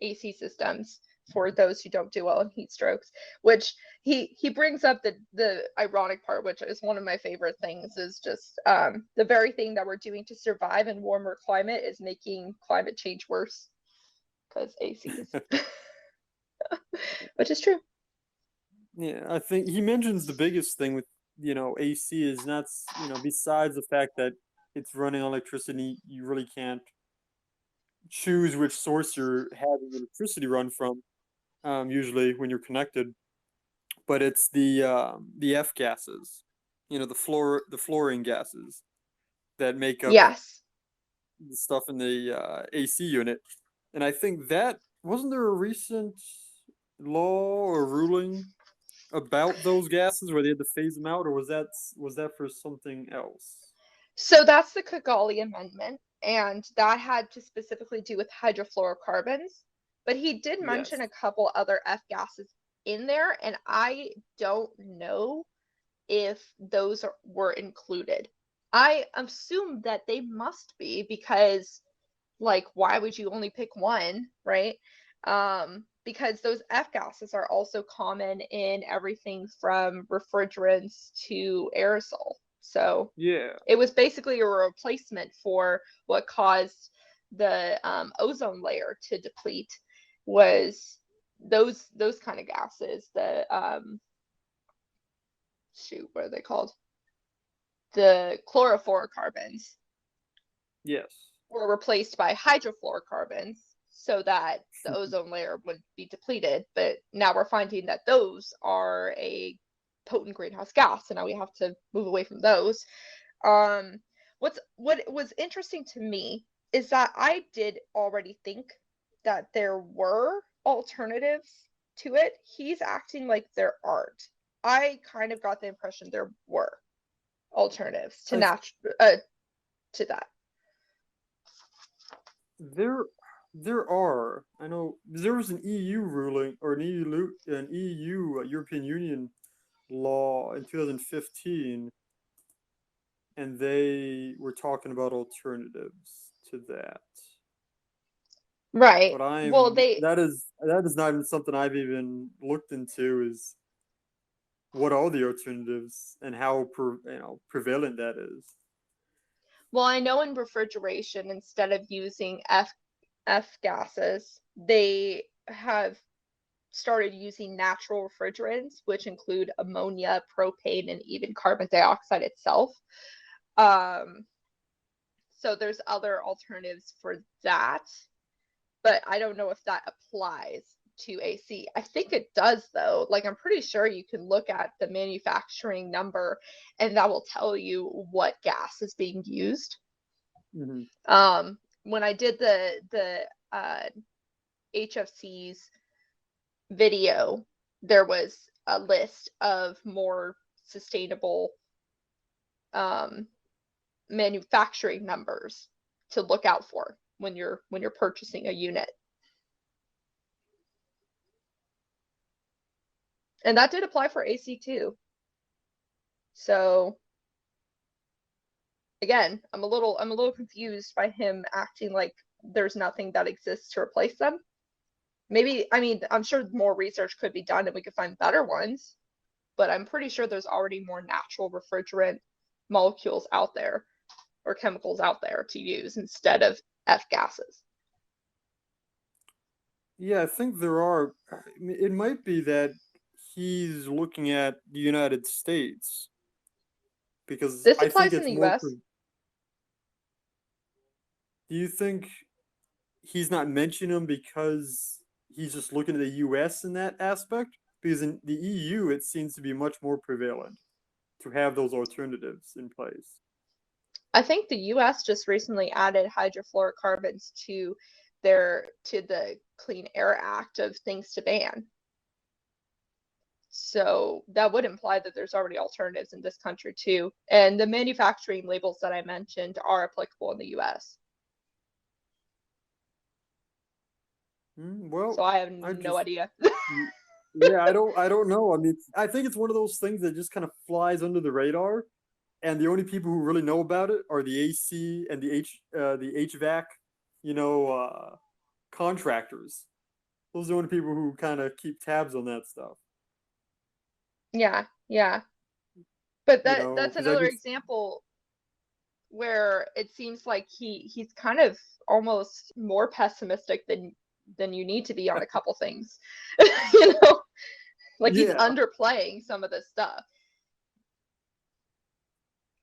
B: AC systems for those who don't do well in heat strokes. Which he brings up the ironic part, which is one of my favorite things, is just the very thing that we're doing to survive in warmer climate is making climate change worse because ACs, which is true.
A: Yeah, I think he mentions the biggest thing with, AC is not, besides the fact that it's running on electricity, you really can't choose which source you're having the electricity run from, usually when you're connected. But it's the F gases, the fluorine gases that make up
B: Yes.
A: the stuff in the AC unit. And I think that wasn't there a recent law or ruling about those gases where they had to phase them out, or was that for something else?
B: So that's the Kigali Amendment, and that had to specifically do with hydrofluorocarbons. But he did mention
A: Yes.
B: a couple other F gases in there, and I don't know if those were included. I assume that they must be because, like, why would you only pick one, right? Because those F gases are also common in everything from refrigerants to aerosol. So
A: Yeah.
B: it was basically a replacement for what caused the ozone layer to deplete was those kind of gases. The shoot, what are they called? The chlorofluorocarbons
A: Yes.
B: were replaced by hydrofluorocarbons so that the ozone layer would be depleted. But now we're finding that those are a potent greenhouse gas, and now we have to move away from those. Um, what was interesting to me is that I did already think that there were alternatives to it. He's acting like there aren't. I kind of got the impression there were alternatives to
A: I
B: to that.
A: There, there are. I know there was an EU ruling or an EU European Union law in 2015, and they were talking about alternatives to that.
B: Right.
A: But
B: Well, they
A: that is not even something I've even looked into. Is what are the alternatives and how prevalent that is.
B: well, I know in refrigeration, instead of using F gases, they have started using natural refrigerants, which include ammonia, propane, and even carbon dioxide itself. Um, so there's other alternatives for that, but I don't know if that applies to AC. I think it does though. Like I'm pretty sure you can look at the manufacturing number and that will tell you what gas is being used.
A: Hmm.
B: When I did the HFC's video, there was a list of more sustainable um, manufacturing numbers to look out for when you're purchasing a unit. And that did apply for AC too. So again, I'm a little confused by him acting like there's nothing that exists to replace them. Maybe, I mean, I'm sure more research could be done and we could find better ones, but I'm pretty sure there's already more natural refrigerant molecules out there or chemicals out there to use instead of F gases.
A: Yeah, I think there are. It might be that he's looking at the United States because
B: This
A: I think
B: applies in
A: it's
B: the
A: more.
B: US.
A: Do you think he's not mentioning them because he's just looking at the US in that aspect? Because in the EU, it seems to be much more prevalent to have those alternatives in place.
B: I think the US just recently added hydrofluorocarbons to the Clean Air Act of things to ban. So that would imply that there's already alternatives in this country too. And the manufacturing labels that I mentioned are applicable in the US. So
A: Well,
B: I have
A: I
B: no
A: just
B: idea.
A: yeah, I don't know. I mean, I think it's one of those things that just kind of flies under the radar, and the only people who really know about it are the AC and the HVAC, you know, contractors. Those are the only people who kind of keep tabs on that stuff.
B: Yeah, yeah. But that's
A: Because I
B: another
A: just
B: example where it seems like he's kind of almost more pessimistic than you need to be on a couple things. You know, like he's
A: yeah.
B: underplaying some of this stuff,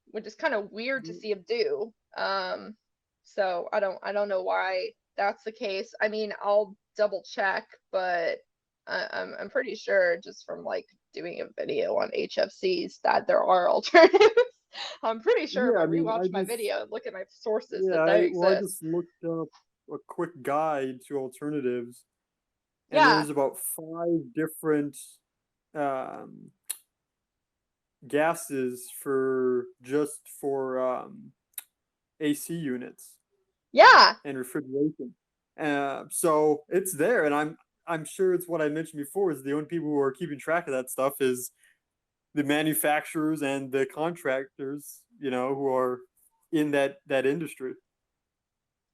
B: which is kind of weird to see him do. So I don't know why that's the case. I mean, I'll double check, but I'm pretty sure just from like doing a video on HFCs that there are alternatives. I'm pretty sure if
A: Yeah,
B: I
A: I mean,
B: rewatch my video and look at my sources
A: yeah,
B: that they
A: I
B: exist.
A: just looked up a quick guide to alternatives, and
B: Yeah,
A: there's about five different um, gases for just for AC units
B: yeah,
A: and refrigeration. So it's there, and I'm sure it's what I mentioned before. Is the only people who are keeping track of that stuff is the manufacturers and the contractors, who are in that industry.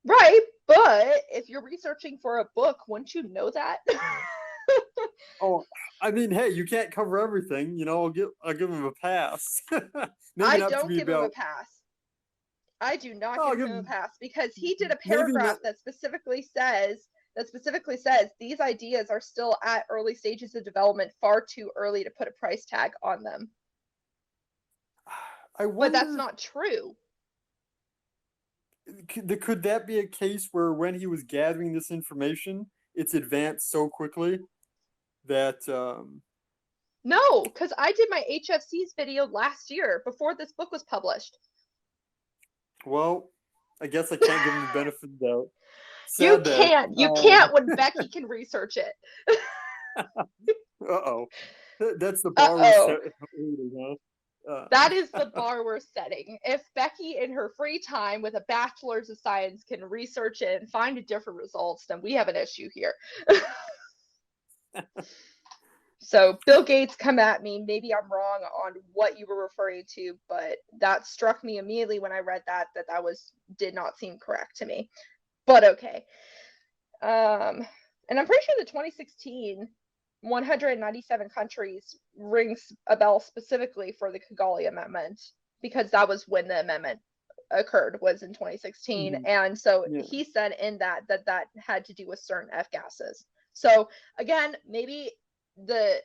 B: Right, but if you're researching for a book, wouldn't you know that?
A: Oh, I mean, hey, you can't cover everything. I'll give him a pass. Maybe
B: I
A: not to
B: don't
A: be
B: give him a
A: about.
B: pass. I do not
A: I'll
B: give
A: give
B: him a
A: him
B: pass because he did a
A: maybe not.
B: paragraph that specifically says these ideas are still at early stages of development, far too early to put a price tag on them.
A: I
B: But that's
A: wonder,
B: not true.
A: could that be a case where when he was gathering this information, it's advanced so quickly that
B: No, because I did my HFCs video last year before this book was published.
A: well, I guess I can't give him the benefit of the doubt.
B: You
A: Sad day.
B: can't. You can't when Becky can research it.
A: Uh-oh. That's the bar we're
B: Uh-oh.
A: setting, huh?
B: That is the bar we're setting. If Becky, in her free time with a bachelor's of science, can research it and find different results, then we have an issue here. So Bill Gates, come at me. Maybe I'm wrong on what you were referring to, but that struck me immediately when I read that did not seem correct to me. But okay. And I'm pretty sure the 2016 197 countries rings a bell specifically for the Kigali Amendment, because that was when the amendment occurred, was in 2016.
A: Mhm.
B: And so
A: Yeah.
B: he said in that had to do with certain F gases. So again, maybe the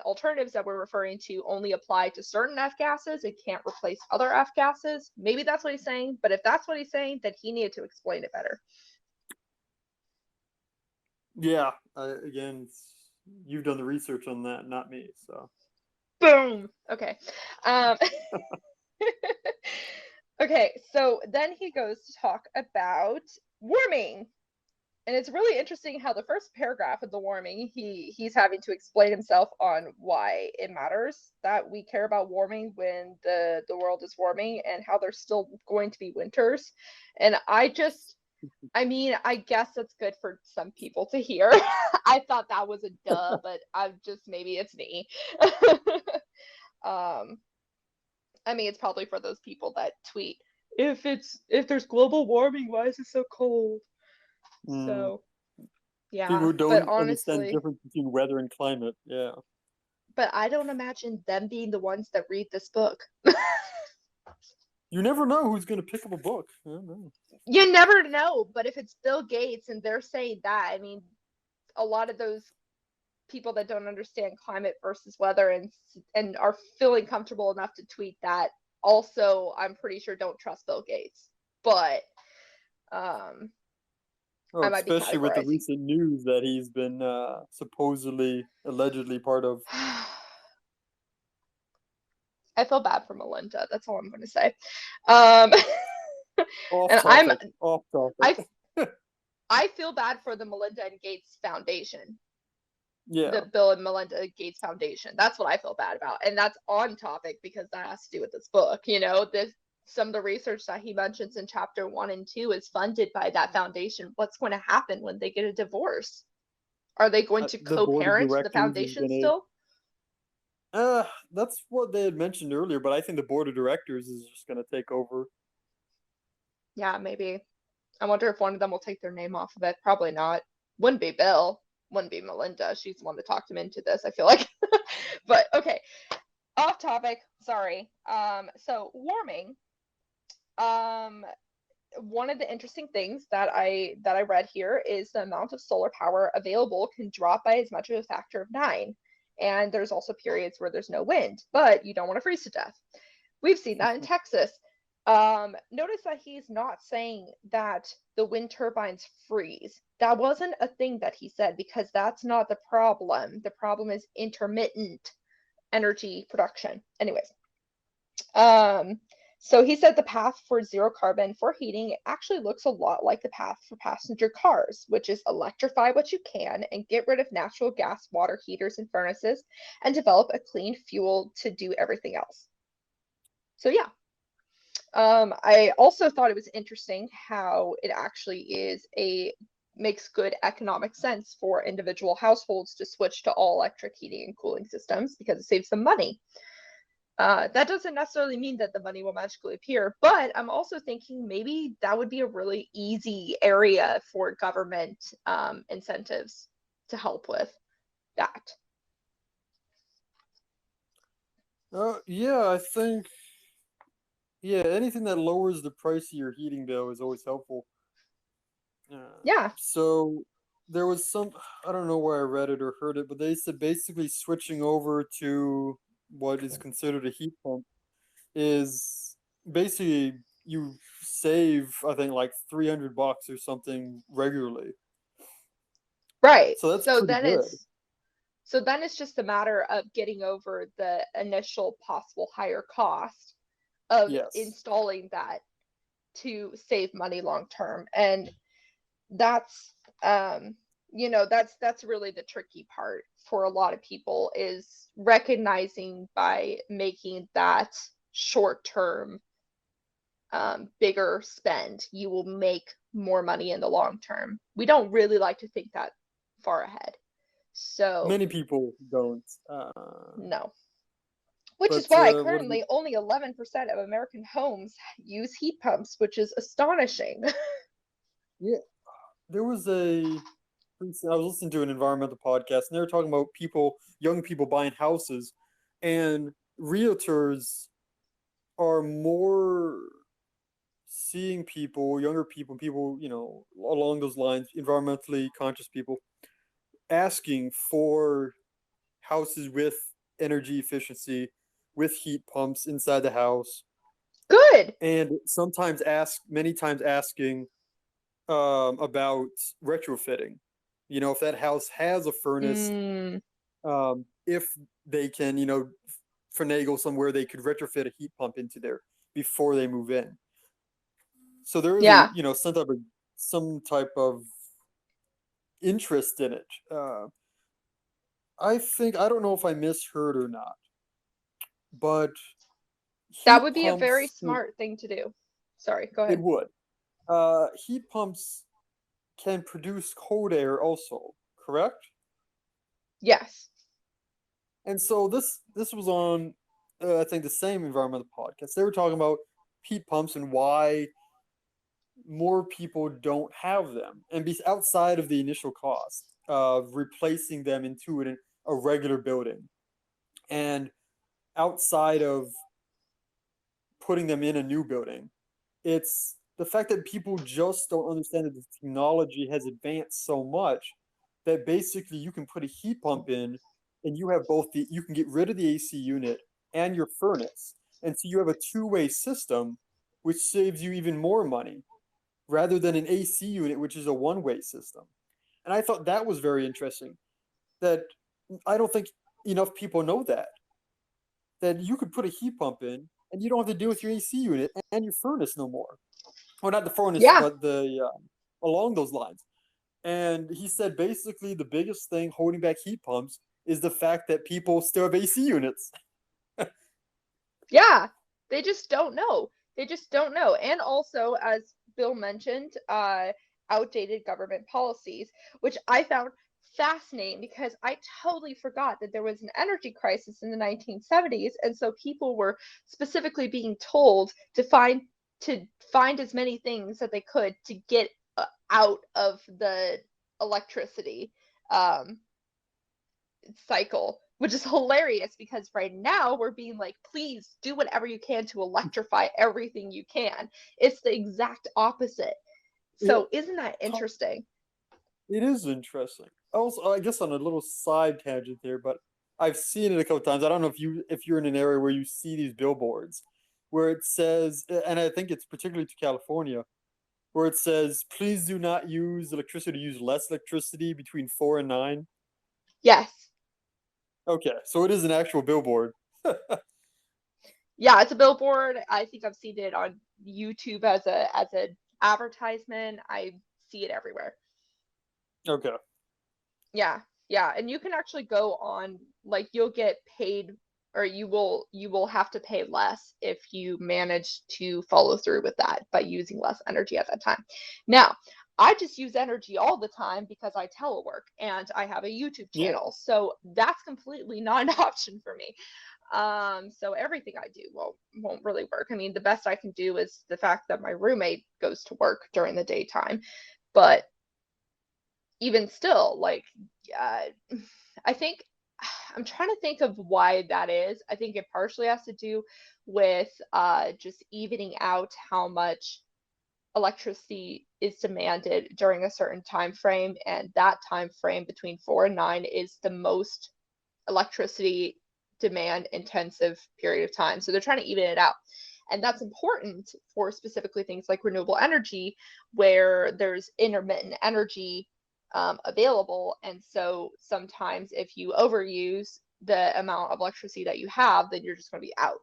B: alternatives that we're referring to only apply to certain F gases. It can't replace other F gases. Maybe that's what he's saying. But if that's what he's saying, then he needed to explain it better.
A: Yeah. Again, you've done the research on that, not me. So.
B: Boom. Okay. Um, okay. So then he goes to talk about warming. And it's really interesting how the first paragraph of the warming, he's having to explain himself on why it matters that we care about warming when the world is warming, and how there's still going to be winters. And I mean, I guess that's good for some people to hear. I thought that was a duh, but maybe it's me. um, I mean, it's probably for those people that tweet, if there's global warming, why is it so cold?
A: Mm.
B: So
A: People
B: yeah,
A: who
B: but
A: don't understand the
B: honestly,
A: difference between weather and climate. Yeah.
B: but I don't imagine them being the ones that read this book.
A: You never know who's going to pick up a book. I don't know.
B: You never know, but if it's Bill Gates and they're saying that, I mean, a lot of those people that don't understand climate versus weather and are feeling comfortable enough to tweet that, also I'm pretty sure don't trust Bill Gates. But um
A: Oh,
B: I might be
A: especially with the
B: categorizing.
A: recent news that he's been supposedly, allegedly part of.
B: I feel bad for Melinda. That's all I'm going to say. Um,
A: Off
B: and
A: topic. Off topic.
B: I I feel bad for the Melinda and Gates Foundation,
A: Yeah.
B: the Bill and Melinda Gates Foundation. That's what I feel bad about, and that's on topic because that has to do with this book. Some of the research that he mentions in chapter 1 and 2 is funded by that foundation. What's going to happen when they get a divorce? Are they going to
A: The board of
B: co-parent the
A: directors is
B: foundation
A: going
B: still?
A: to. That's what they had mentioned earlier, but I think the board of directors is just going to take over.
B: Yeah, maybe. I wonder if one of them will take their name off of it. Probably not. Wouldn't be Bill. Wouldn't be Melinda. She's the one that talked him into this, I feel like. But okay, off topic. Sorry. So warming. Um, one of the interesting things that I read here is the amount of solar power available can drop by as much as a factor of 9. And there's also periods where there's no wind, but you don't want to freeze to death. We've seen that in Texas. Notice that he's not saying that the wind turbines freeze. That wasn't a thing that he said, because that's not the problem. The problem is intermittent energy production. Anyways, um, so he said the path for zero carbon for heating actually looks a lot like the path for passenger cars, which is electrify what you can and get rid of natural gas water heaters and furnaces and develop a clean fuel to do everything else. So yeah. I also thought it was interesting how it actually is makes good economic sense for individual households to switch to all electric heating and cooling systems because it saves them money. That doesn't necessarily mean that the money will magically appear, but I'm also thinking maybe that would be a really easy area for government incentives to help with that.
A: Yeah, I think anything that lowers the price of your heating bill is always helpful.
B: Yeah.
A: So there was some, I don't know where I read it or heard it, but they said basically switching over to what is considered a heat pump is basically you save, I think, like $300 or something regularly.
B: Right.
A: So that's pretty good.
B: So then it's just a matter of getting over the initial possible higher cost of
A: Yes.
B: installing that to save money long term. And that's that's really the tricky part for a lot of people, is recognizing by making that short term bigger spend, you will make more money in the long term. We don't really like to think that far ahead. So,
A: Many people don't.
B: no. Which is
A: But
B: why
A: what is it?
B: currently only 11% of American homes use heat pumps, which is astonishing.
A: Yeah, there was I was listening to an environmental podcast, and they were talking about young people buying houses, and realtors are more seeing people, younger people, along those lines, environmentally conscious people, asking for houses with energy efficiency, with heat pumps inside the house,
B: Good.
A: and many times asking about retrofitting. If that house has a furnace,
B: Mm,
A: if they can, finagle somewhere they could retrofit a heat pump into there before they move in. So there is
B: yeah.
A: some type of interest in it. I don't know if I misheard or not, but
B: That
A: heat
B: would be a very
A: pumps
B: smart thing to do. Sorry, go
A: it
B: ahead.
A: would. Heat pumps can produce cold air also, correct?
B: Yes.
A: And so this was on, I think, the same environmental podcast. They were talking about heat pumps and why more people don't have them, and be outside of the initial cost of replacing them into a regular building, and outside of putting them in a new building. It's the fact that people just don't understand that the technology has advanced so much that basically you can put a heat pump in, and you can get rid of the AC unit and your furnace. And so you have a two-way system, which saves you even more money rather than an AC unit, which is a one-way system. And I thought that was very interesting. That I don't think enough people know that you could put a heat pump in and you don't have to deal with your AC unit and your furnace no more. Well, not the furnace,
B: Yeah.
A: but the along those lines. And he said basically the biggest thing holding back heat pumps is the fact that people still have AC units.
B: Yeah. They just don't know. They just don't know. And also, as Bill mentioned, outdated government policies, which I found fascinating because I totally forgot that there was an energy crisis in the 1970s, and so people were specifically being told to find as many things that they could to get out of the electricity um, cycle, which is hilarious because right now we're being like, please do whatever you can to electrify everything you can. It's the exact opposite.
A: Yeah,
B: So isn't that interesting?
A: it is interesting. Also, I guess on a little side tangent there, but I've seen it a couple times. I don't know if you're in an area where you see these billboards where it says, and I think it's particularly to California, where it says, "Please do not use electricity. Use less electricity between 4 and 9."
B: Yes.
A: Okay, so it is an actual billboard.
B: Yeah, it's a billboard. I think I've seen it on YouTube as an advertisement. I see it everywhere.
A: Okay.
B: Yeah, yeah, and you can actually go on, like, you'll get paid, or you will have to pay less if you manage to follow through with that by using less energy at that time. Now, I just use energy all the time because I telework and I have a YouTube
A: Yeah.
B: channel. So that's completely not an option for me. So everything I do won't really work. I mean, the best I can do is the fact that my roommate goes to work during the daytime. But even still, like, I think I'm trying to think of why that is. I think it partially has to do with just evening out how much electricity is demanded during a certain time frame, and that time frame between 4 and 9 is the most electricity demand intensive period of time. So they're trying to even it out. And that's important for specifically things like renewable energy, where there's intermittent energy available. And so sometimes if you overuse the amount of electricity that you have, then you're just going to be out.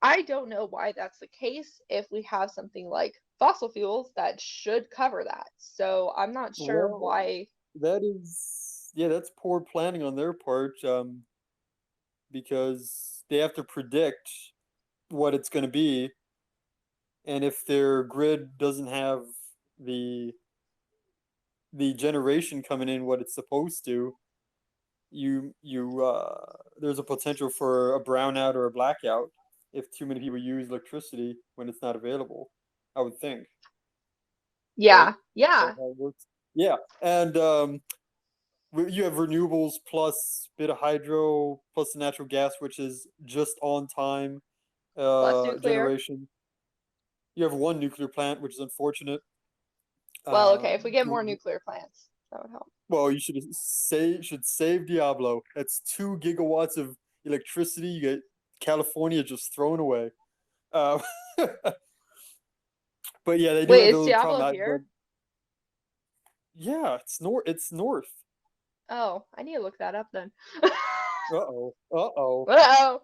B: I don't know why that's the case if we have something like fossil fuels that should cover that. So I'm not sure
A: Well,
B: why.
A: that's poor planning on their part, because they have to predict what it's going to be, and if their grid doesn't have the the generation coming in what it's supposed to, there's a potential for a brownout or a blackout if too many people use electricity when it's not available. I would think, right?
B: Yeah,
A: Is that
B: yeah.
A: how it works? Yeah, and you have renewables plus bit of hydro plus the natural gas, which is just on time
B: Plus nuclear.
A: generation. You have one nuclear plant, which is unfortunate.
B: Well, okay, if we get
A: The
B: more nuclear plants, that would help.
A: Well, you should save Diablo. That's 2 gigawatts of electricity. You get California just thrown away. Uh, but yeah, they do
B: Wait,
A: have the
B: is
A: little
B: Diablo
A: problem.
B: here?
A: Yeah, it's north. It's north.
B: Oh, I need to look that up then.
A: Uh-oh. Uh-oh.
B: Oh,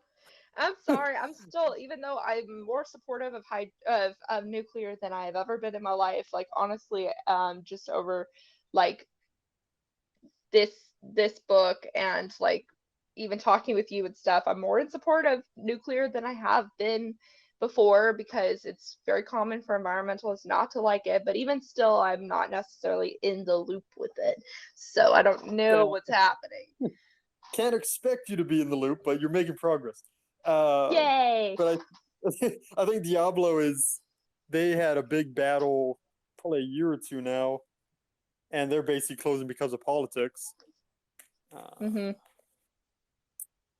B: I'm sorry. I'm still, even though I'm more supportive of nuclear than I have ever been in my life. Like honestly, just over like this this book and like even talking with you and stuff, I'm more in support of nuclear than I have been before because it's very common for environmentalists not to like it, but even still I'm not necessarily in the loop with it. So I don't know
A: Yeah.
B: what's happening.
A: Can't expect you to be in the loop, but you're making progress. Uh,
B: Yay.
A: but I think Diablo is. They had a big battle probably a year or two now, and they're basically closing because of politics.
B: Mhm.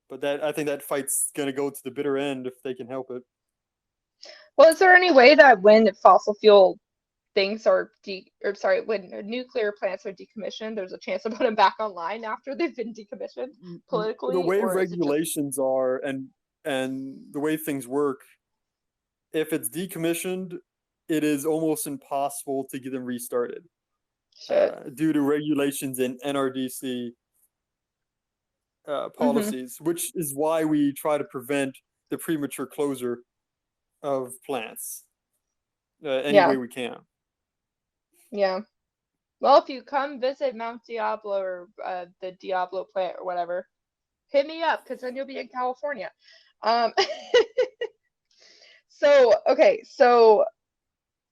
A: But that I think that fight's gonna go to the bitter end if they can help it.
B: Well, is there any way that when fossil fuel things are or sorry, when nuclear plants are decommissioned, there's a chance to put them back online after they've been decommissioned
A: The
B: politically,
A: way
B: or is it just
A: regulations are and the way things work, if it's decommissioned, it is almost impossible to get them restarted
B: shit?
A: due to regulations in NRDC
B: Mhm.
A: policies, which is why we try to prevent the premature closure of plants any way
B: Yeah.
A: we can.
B: Yeah. Well, if you come visit Mount Diablo or the Diablo plant or whatever, hit me up because then you'll be in California. Um, so okay, so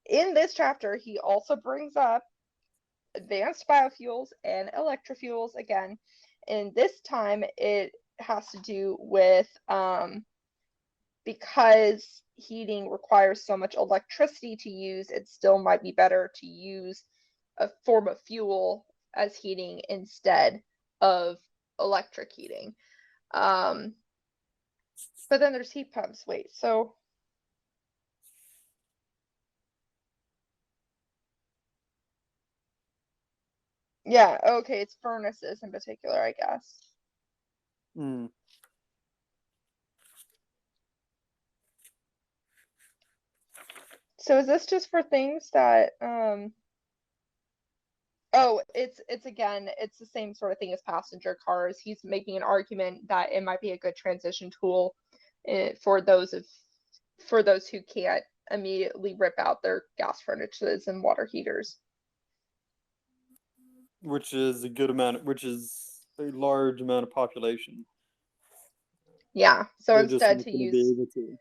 B: in this chapter, he also brings up advanced biofuels and electrofuels again. And this time it has to do with because heating requires so much electricity to use, it still might be better to use a form of fuel as heating instead of electric heating. Um, but then there's heat pumps. Wait, so yeah, okay, it's furnaces in particular, I guess.
A: Mm.
B: So is this just for things that oh, it's again, it's the same sort of thing as passenger cars. He's making an argument that it might be a good transition tool for those who can't immediately rip out their gas furnaces and water heaters.
A: Which is a good amount, which is a large amount of population.
B: Yeah, so
A: They're just
B: instead
A: not
B: to
A: going to be
B: use
A: able to.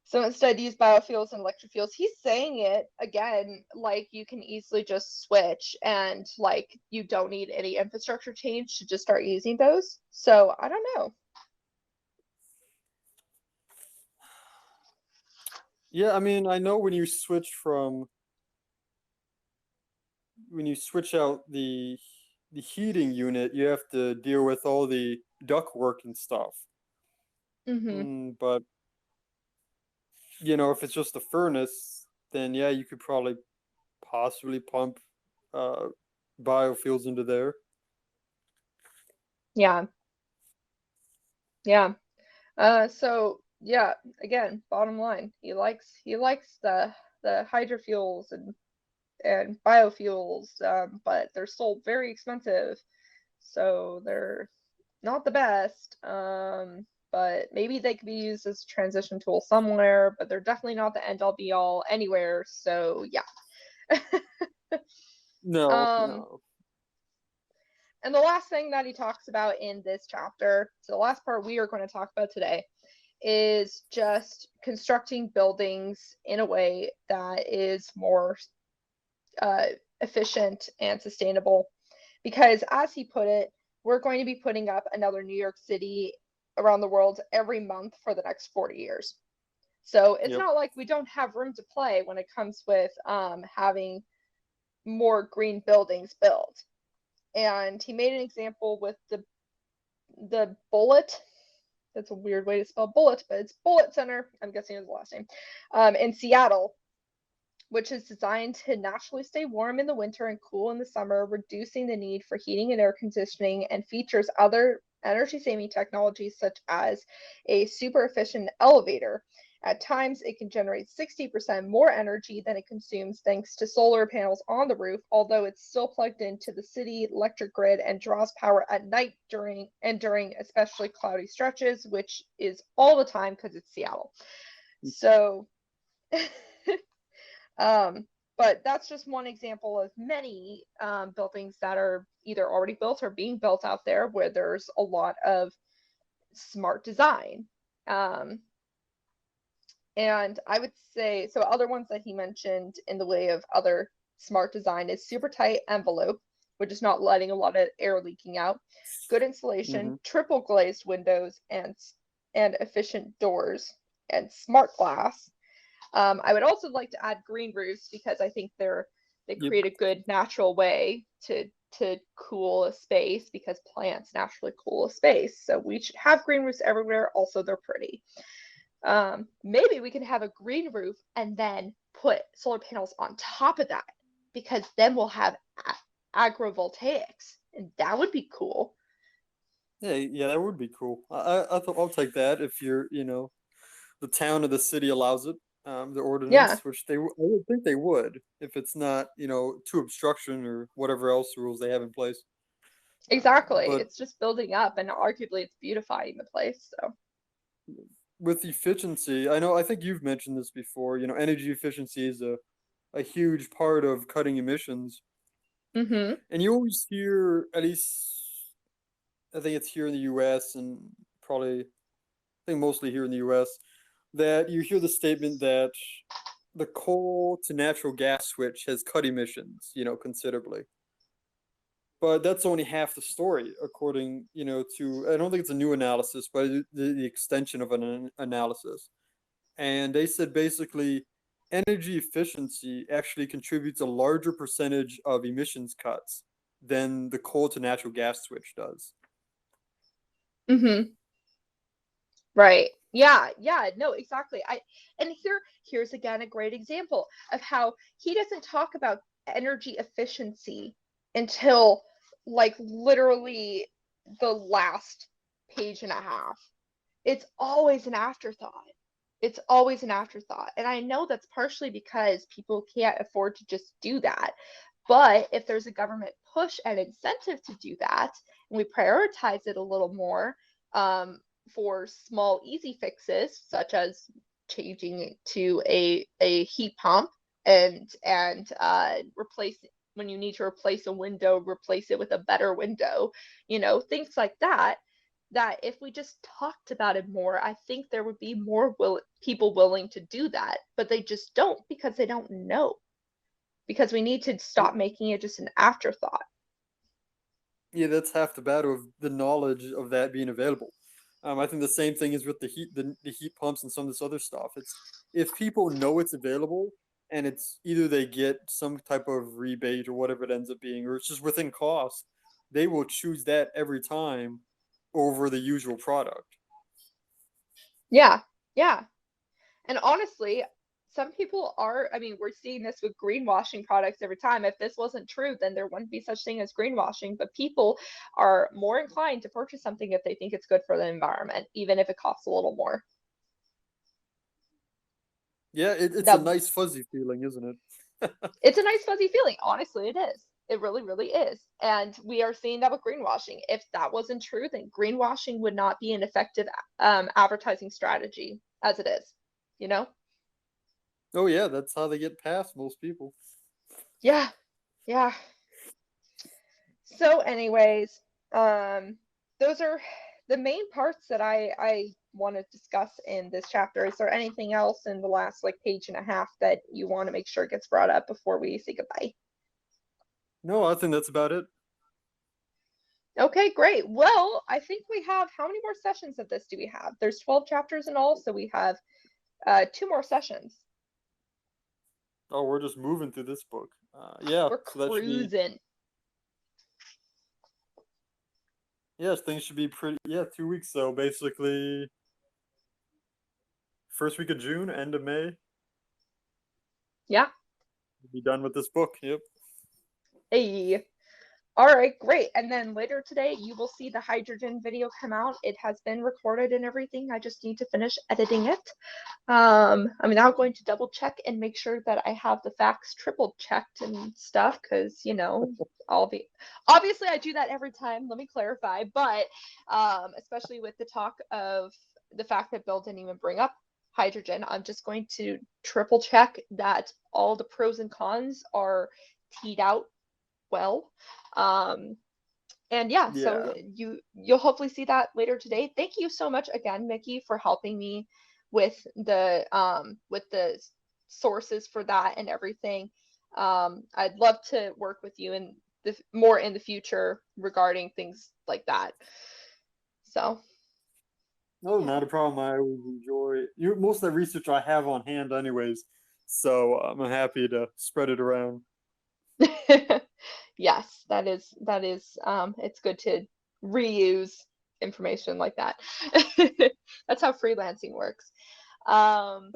B: So instead use biofuels and electric fuels. He's saying it again, like you can easily just switch and like you don't need any infrastructure change to just start using those. So I don't know.
A: Yeah, I mean, I know when you switch out the heating unit, you have to deal with all the ductwork and stuff.
B: Mm-hmm.
A: But you know, if it's just a furnace, then yeah, you could probably possibly pump uh biofuels into there.
B: Yeah. Yeah. So yeah, again, bottom line, he likes the hydrofuels and biofuels, but they're still very expensive, so they're not the best. But maybe they could be used as a transition tool somewhere, but they're definitely not the end all be all anywhere. So yeah.
A: No,
B: um,
A: no.
B: and the last thing that he talks about in this chapter, so the last part we are going to talk about today, is just constructing buildings in a way that is more uh, efficient and sustainable. Because, as he put it, we're going to be putting up another New York City around the world every month for the next 40 years. So it's
A: Yep.
B: not like we don't have room to play when it comes with having more green buildings built. And he made an example with the Bullet. That's a weird way to spell bullet, but it's Bullet Center. I'm guessing is the last name. In Seattle, which is designed to naturally stay warm in the winter and cool in the summer, reducing the need for heating and air conditioning, and features other energy saving technologies such as a super efficient elevator. At times, it can generate 60% more energy than it consumes thanks to solar panels on the roof, although it's still plugged into the city electric grid and draws power at night during especially cloudy stretches, which is all the time because it's Seattle. So Um, but that's just one example of many buildings that are either already built or being built out there where there's a lot of smart design. Um, and I would say, so other ones that he mentioned in the way of other smart design is super tight envelope, which is not letting a lot of air leaking out, good insulation,
A: Hmm.
B: triple glazed windows, and efficient doors, and smart glass. I would also like to add green roofs because I think they
A: Yep.
B: create a good natural way to cool a space because plants naturally cool a space. So we should have green roofs everywhere. Also, they're pretty. Maybe we can have a green roof and then put solar panels on top of that because then we'll have agrovoltaics, and that would be cool.
A: Yeah, yeah, that would be cool. I thought I'll take that if you're, you know, the town or the city allows it, the
B: Yeah,
A: ordinance, which I would think they would if it's not, you know, to obstruction or whatever else rules they have in place.
B: exactly.
A: But
B: It's just building up, and arguably it's beautifying the place. So.
A: with efficiency, I think you've mentioned this before, you know, energy efficiency is a huge part of cutting emissions.
B: Mm-hmm.
A: And you always hear, at least I think it's here in the US and probably, I think mostly here in the US, that you hear the statement that the coal to natural gas switch has cut emissions, you know, considerably. But that's only half the story, according, you know, to, I don't think it's a new analysis, but the extension of an analysis. And they said basically energy efficiency actually contributes a larger percentage of emissions cuts than the coal to natural gas switch does.
B: Mm-hmm. Right. Yeah, yeah, no, exactly. Here's again a great example of how he doesn't talk about energy efficiency until like literally the last page and a half. It's always an afterthought. It's always an afterthought. And I know that's partially because people can't afford to just do that. But if there's a government push and incentive to do that, and we prioritize it a little more, for small, easy fixes, such as changing to a heat pump and replace when you need to replace a window, replace it with a better window, things like that. that if we just talked about it more, I think there would be more people willing to do that, but they just don't because they don't know. Because we need to stop making it just an afterthought.
A: Yeah, that's half the battle of the knowledge of that being available. I think the same thing is with the heat pumps and some of this other stuff. It's if people know it's available and it's either they get some type of rebate or whatever it ends up being, or it's just within cost, they will choose that every time over the usual product.
B: Yeah, yeah. And honestly, some people are, I mean, we're seeing this with greenwashing products every time. If this wasn't true, then there wouldn't be such thing as greenwashing. But people are more inclined to purchase something if they think it's good for the environment, even if it costs a little more.
A: Yeah, it's a
B: Now,
A: nice fuzzy feeling, isn't it?
B: it's a nice fuzzy feeling. Honestly, it is. It really, really is. And we are seeing that with greenwashing. If that wasn't true, then greenwashing would not be an effective advertising strategy as it is, you know?
A: Oh yeah, that's how they get past most people.
B: Yeah, yeah. So, anyways, those are the main parts that I want to discuss in this chapter. Is there anything else in the last like page and a half that you want to make sure gets brought up before we say goodbye?
A: No, I think that's about it.
B: Okay, great. Well, I think we have how many more sessions of this do we have? There's 12 chapters in all, so we have two more sessions.
A: Oh, we're just moving through this book. Yeah,
B: We're
A: so that should be
B: cruising.
A: yes, things should be pretty. Yeah, 2 weeks. So basically, first week of June, end of May,
B: Yeah.
A: we'll be done with this book. Yep.
B: Hey. All right, great. And then later today, you will see the hydrogen video come out. It has been recorded and everything. I just need to finish editing it. I'm now going to double check and make sure that I have the facts triple checked and stuff because, you know, obviously I do that every time. Let me clarify. But especially with the talk of the fact that Bill didn't even bring up hydrogen, I'm just going to triple check that all the pros and cons are teed out well. Um, and yeah, so
A: Yeah.
B: you'll hopefully see that later today. Thank you so much again, Mickey, for helping me with the sources for that and everything. I'd love to work with you in the more in the future regarding things like that. So
A: No,
B: yeah.
A: not a problem. I always enjoy you. Most of the research I have on hand, anyways. So I'm happy to spread it around.
B: Yes, that is it's good to reuse information like that. That's how freelancing works. Um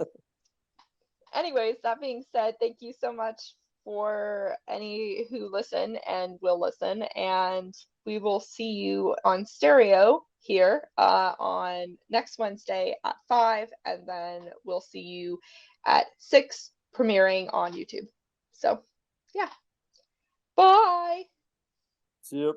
B: Anyways, that being said, thank you so much for any who listen and will listen, and we will see you on stereo here on next Wednesday at 5, and then we'll see you at 6 premiering on YouTube. So yeah. Bye.
A: See you.